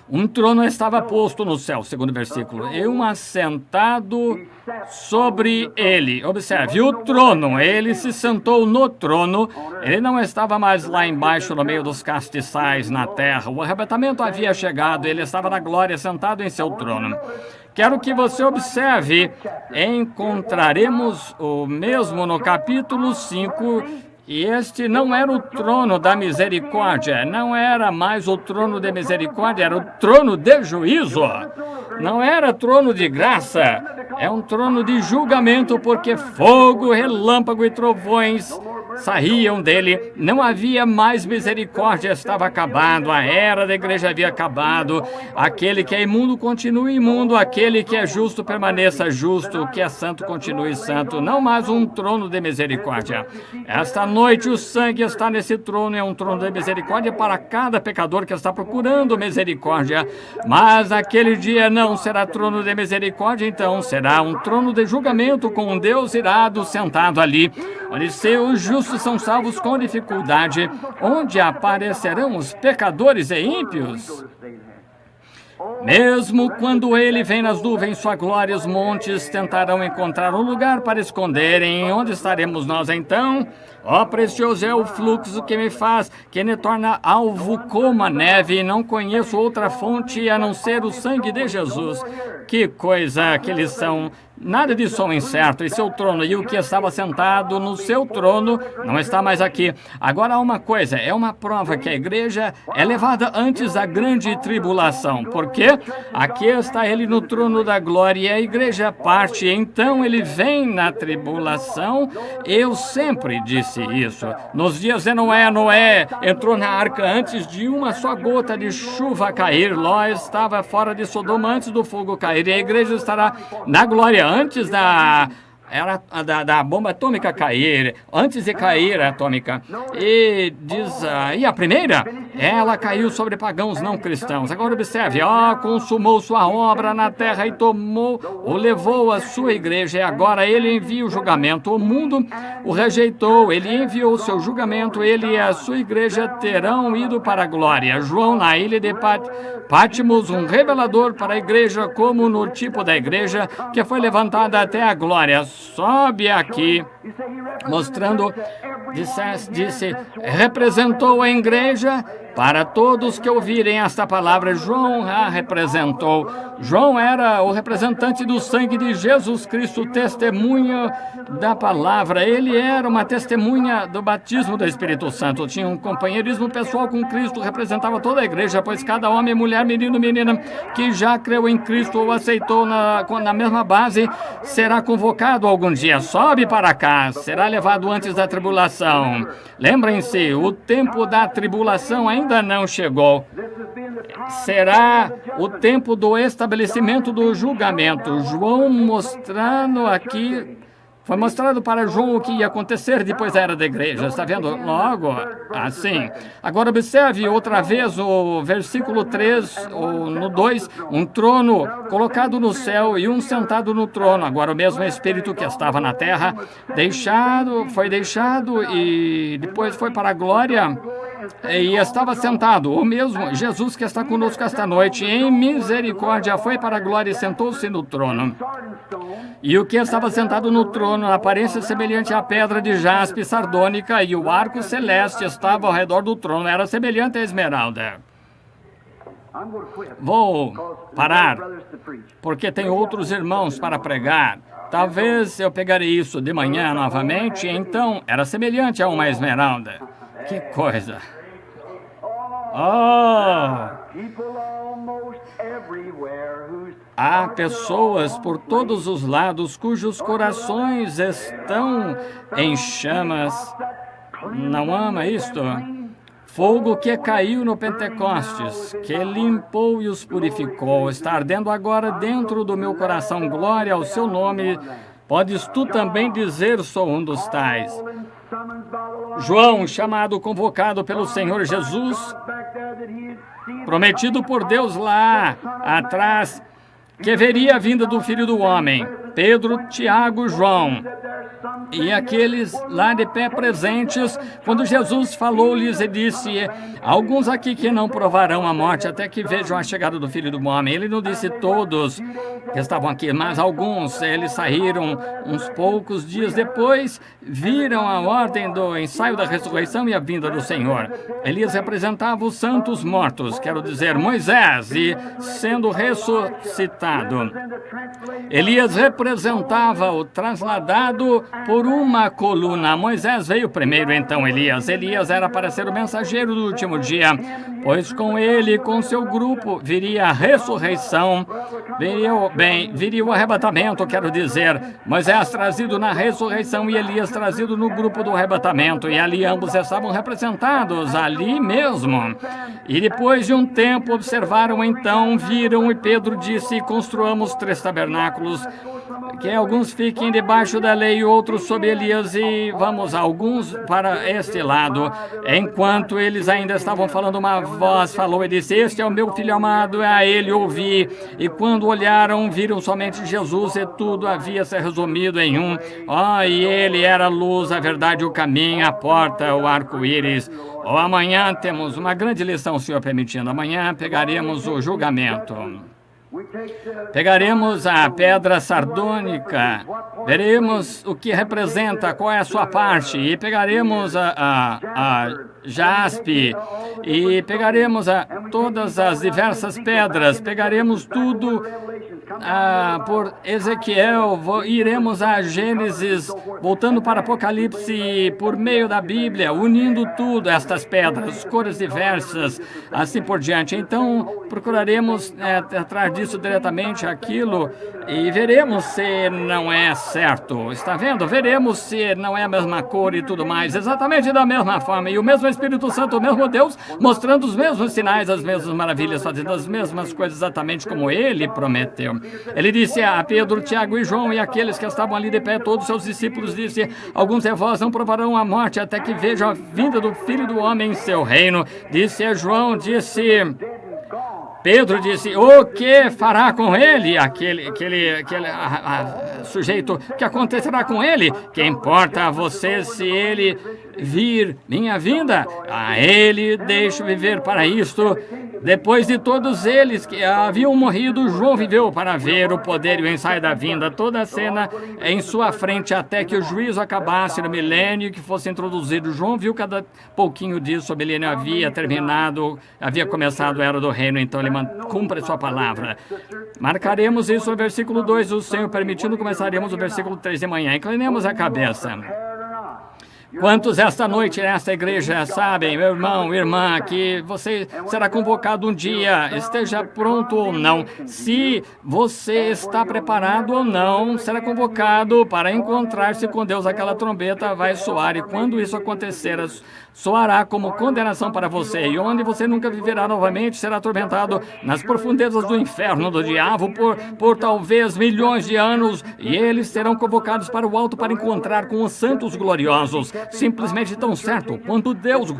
um trono estava posto no céu, segundo versículo, e um assentado sobre ele. Observe, o trono, ele se sentou no trono, ele não estava mais lá embaixo no meio dos castiçais na terra. O arrebatamento havia chegado, ele estava na glória, sentado em seu trono. Quero que você observe, encontraremos o mesmo no capítulo 5, e este não era o trono da misericórdia, não era mais o trono de misericórdia, era o trono de juízo. Não era trono de graça, é um trono de julgamento, porque fogo, relâmpago e trovões saíam dele. Não havia mais misericórdia, estava acabado, a era da igreja havia acabado. Aquele que é imundo continue imundo, aquele que é justo permaneça justo, o que é santo continue santo. Não mais um trono de misericórdia. Esta noite o sangue está nesse trono, é um trono de misericórdia para cada pecador que está procurando misericórdia. Mas aquele dia não será trono de misericórdia, então será um trono de julgamento, com um Deus irado sentado ali, onde seus justos são salvos com dificuldade, onde aparecerão os pecadores e ímpios. Mesmo quando ele vem nas nuvens, sua glória, os montes tentarão encontrar um lugar para esconderem. Onde estaremos nós então? Precioso é o fluxo que me faz, que me torna alvo como a neve. Não conheço outra fonte a não ser o sangue de Jesus. Que coisa que eles são! Nada de som incerto, e seu trono, e o que estava sentado no seu trono não está mais aqui. Agora há uma coisa, é uma prova que a igreja é levada antes da grande tribulação, porque aqui está ele no trono da glória, e a igreja parte, então ele vem na tribulação. Eu sempre disse isso. Nos dias de Noé, Noé entrou na arca antes de uma só gota de chuva cair. Ló estava fora de Sodoma antes do fogo cair, e a igreja estará na glória antes da bomba atômica cair, antes de cair a atômica. E diz, e a primeira? ela caiu sobre pagãos não cristãos. Agora observe, consumou sua obra na terra e levou a sua igreja, e agora ele envia o julgamento. O mundo o rejeitou, ele enviou o seu julgamento, ele e a sua igreja terão ido para a glória. João, na ilha de Patmos, um revelador para a igreja, como no tipo da igreja que foi levantada até a glória. Sobe aqui, mostrando, disse, representou a igreja para todos que ouvirem esta palavra. João a representou. João era o representante do sangue de Jesus Cristo, testemunha da palavra. Ele era uma testemunha do batismo do Espírito Santo. Tinha um companheirismo pessoal com Cristo, representava toda a igreja, pois cada homem, mulher, menino, menina que já creu em Cristo ou aceitou na mesma base, será convocado algum dia. Sobe para cá, será levado antes da tribulação. Lembrem-se, o tempo da tribulação ainda não chegou. Será o tempo do estabelecimento do julgamento. João mostrando aqui, foi mostrado para João o que ia acontecer depois da era da igreja. Está vendo? Logo assim. Agora observe outra vez o versículo 3, no 2, um trono colocado no céu e um sentado no trono. Agora o mesmo Espírito que estava na terra, foi deixado e depois foi para a glória. E estava sentado, o mesmo Jesus que está conosco esta noite, em misericórdia, foi para a glória e sentou-se no trono. E o que estava sentado no trono, a aparência semelhante à pedra de jaspe sardônica, e o arco celeste estava ao redor do trono, era semelhante à esmeralda. Vou parar, porque tem outros irmãos para pregar. Talvez eu pegarei isso de manhã novamente, então era semelhante a uma esmeralda. Que coisa! Há pessoas por todos os lados cujos corações estão em chamas. Não ama isto? Fogo que caiu no Pentecostes, que limpou e os purificou, está ardendo agora dentro do meu coração. Glória ao seu nome. Podes tu também dizer, sou um dos tais. João, chamado, convocado pelo Senhor Jesus, prometido por Deus lá atrás, que veria a vinda do Filho do Homem. Pedro, Tiago, João e aqueles lá de pé presentes, quando Jesus falou-lhes e disse, alguns aqui que não provarão a morte até que vejam a chegada do Filho do Homem. Ele não disse todos que estavam aqui, mas alguns. Eles saíram uns poucos dias depois, viram a ordem do ensaio da ressurreição e a vinda do Senhor. Elias representava os santos mortos, quero dizer, Moisés, e sendo ressuscitado. Elias representava o trasladado por uma coluna. Moisés veio primeiro, então Elias. Elias era para ser o mensageiro do último dia, pois com ele, com seu grupo, viria a ressurreição, viria o arrebatamento, quero dizer. Moisés trazido na ressurreição e Elias trazido no grupo do arrebatamento, e ali ambos estavam representados, ali mesmo. E depois de um tempo observaram, então, viram, e Pedro disse, construamos 3 tabernáculos, que alguns fiquem debaixo da lei e outros sob Elias, e vamos, alguns para este lado. Enquanto eles ainda estavam falando, uma voz falou e disse, este é o meu filho amado, a ele ouvi. E quando olharam, viram somente Jesus, e tudo havia se resumido em um. E ele era a luz, a verdade, o caminho, a porta, o arco-íris. Amanhã temos uma grande lição, Senhor permitindo. Amanhã pegaremos o julgamento. Pegaremos a pedra sardônica, veremos o que representa, qual é a sua parte, e pegaremos a jaspe, e pegaremos todas as diversas pedras, pegaremos tudo por Ezequiel, iremos a Gênesis, voltando para Apocalipse, por meio da Bíblia, unindo tudo, estas pedras, cores diversas, assim por diante. Então, procuraremos tratar disso diretamente aquilo, e veremos se não é certo. Está vendo? Veremos se não é a mesma cor e tudo mais, exatamente da mesma forma. E o mesmo Espírito Santo, o mesmo Deus, mostrando os mesmos sinais, as mesmas maravilhas, fazendo as mesmas coisas exatamente como Ele prometeu. Senhor. Ele disse a Pedro, Tiago e João e aqueles que estavam ali de pé, todos os seus discípulos, disse: alguns de vós não provarão a morte até que vejam a vinda do Filho do Homem em seu reino. Disse a João, Pedro disse: o que fará com ele? Aquele sujeito, que acontecerá com ele? Que importa a você se ele vir minha vinda? A ele deixo viver para isto. Depois de todos eles que haviam morrido, João viveu para ver o poder e o ensaio da vinda. Toda a cena em sua frente até que o juízo acabasse no milênio que fosse introduzido. João viu cada pouquinho disso. O milênio havia terminado, havia começado a era do reino, então ele cumpre sua palavra. Marcaremos isso no versículo 2, o Senhor permitindo, começaremos o versículo 3 de manhã. Inclinemos a cabeça. Quantos esta noite nesta igreja sabem, meu irmão, irmã, que você será convocado um dia, esteja pronto ou não, se você está preparado ou não, será convocado para encontrar-se com Deus. Aquela trombeta vai soar e quando isso acontecer, soará como condenação para você, e onde você nunca viverá novamente, será atormentado nas profundezas do inferno do diabo por talvez milhões de anos, e eles serão convocados para o alto para encontrar com os santos gloriosos. Simplesmente tão certo quanto Deus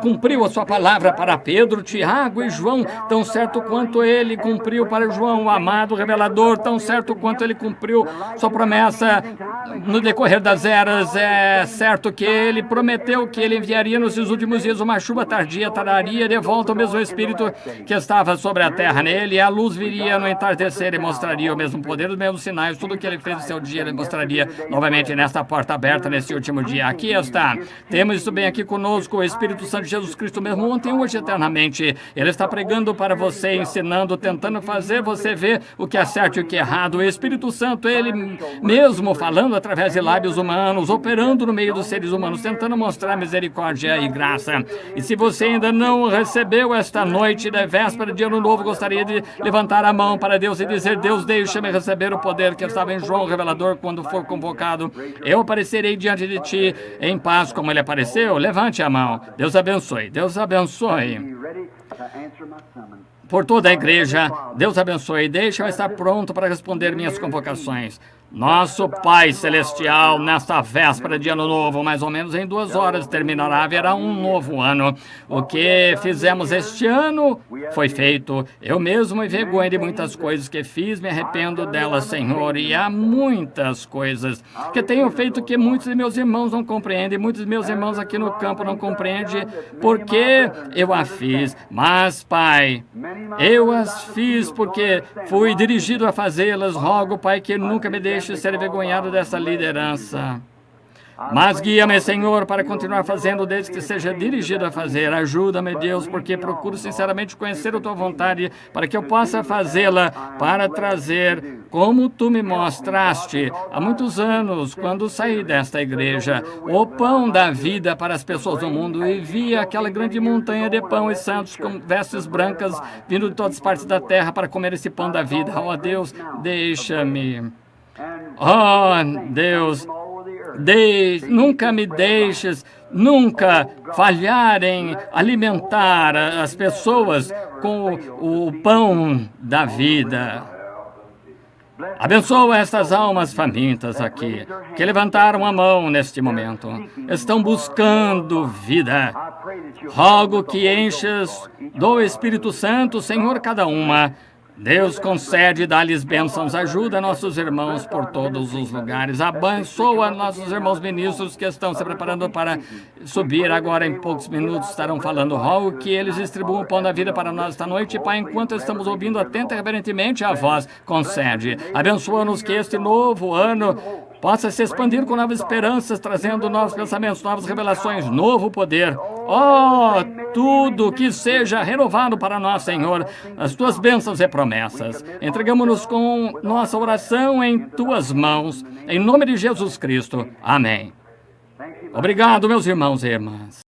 cumpriu a sua palavra para Pedro, Tiago e João, tão certo quanto ele cumpriu para João, o amado revelador, tão certo quanto ele cumpriu sua promessa no decorrer das eras, é certo que ele prometeu que ele enviaria nos seus últimos dias uma chuva tardia, traria de volta o mesmo Espírito que estava sobre a terra nele, e a luz viria no entardecer e mostraria o mesmo poder, os mesmos sinais, tudo o que ele fez no seu dia, ele mostraria novamente nesta porta aberta, nesse último dia. Aqui está. Temos isso bem aqui conosco, o Espírito Santo de Jesus Cristo mesmo, ontem, hoje, eternamente. Ele está pregando para você, ensinando, tentando fazer você ver o que é certo e o que é errado. O Espírito Santo, ele mesmo falando através de lábios humanos, operando no meio dos seres humanos, tentando mostrar misericórdia e graça. E se você ainda não recebeu esta noite da véspera de Ano Novo, gostaria de levantar a mão para Deus e dizer: Deus, deixa-me receber o poder que estava em João Revelador quando for convocado. Eu aparecerei diante de ti em paz como ele apareceu. Levante a mão. Deus abençoe. Deus abençoe. Por toda a igreja, Deus abençoe. Deixa eu estar pronto para responder minhas convocações. Nosso Pai Celestial, nesta véspera de Ano Novo, mais ou menos em 2 horas terminará, haverá um novo ano. O que fizemos este ano foi feito. Eu mesmo me vergonho de muitas coisas que fiz, me arrependo delas, Senhor. E há muitas coisas que tenho feito que muitos de meus irmãos não compreendem, muitos de meus irmãos aqui no campo não compreendem porque eu a fiz. Mas, Pai, eu as fiz porque fui dirigido a fazê-las. Rogo, Pai, que nunca me deixe ser envergonhado dessa liderança. Mas guia-me, Senhor, para continuar fazendo desde que seja dirigido a fazer. Ajuda-me, Deus, porque procuro sinceramente conhecer a Tua vontade para que eu possa fazê-la, para trazer como Tu me mostraste há muitos anos, quando saí desta igreja, o pão da vida para as pessoas do mundo, e vi aquela grande montanha de pão e santos com vestes brancas vindo de todas as partes da terra para comer esse pão da vida. Oh, Deus, deixa-me. Oh, Deus, nunca me deixes, nunca falhar em alimentar as pessoas com o pão da vida. Abençoa estas almas famintas aqui, que levantaram a mão neste momento. Estão buscando vida. Rogo que enches do Espírito Santo, Senhor, cada uma. Deus, concede e dá-lhes bênçãos. Ajuda nossos irmãos por todos os lugares. Abençoa nossos irmãos ministros que estão se preparando para subir agora em poucos minutos. Estarão falando. Rogo que eles distribuam o pão da vida para nós esta noite. Pai, enquanto estamos ouvindo atenta e reverentemente a voz, concede. Abençoa-nos que este novo ano possa se expandir com novas esperanças, trazendo novos pensamentos, novas revelações, novo poder. Oh, tudo que seja renovado para nós, Senhor, as Tuas bênçãos e promessas. Entregamos-nos com nossa oração em Tuas mãos, em nome de Jesus Cristo. Amém. Obrigado, meus irmãos e irmãs.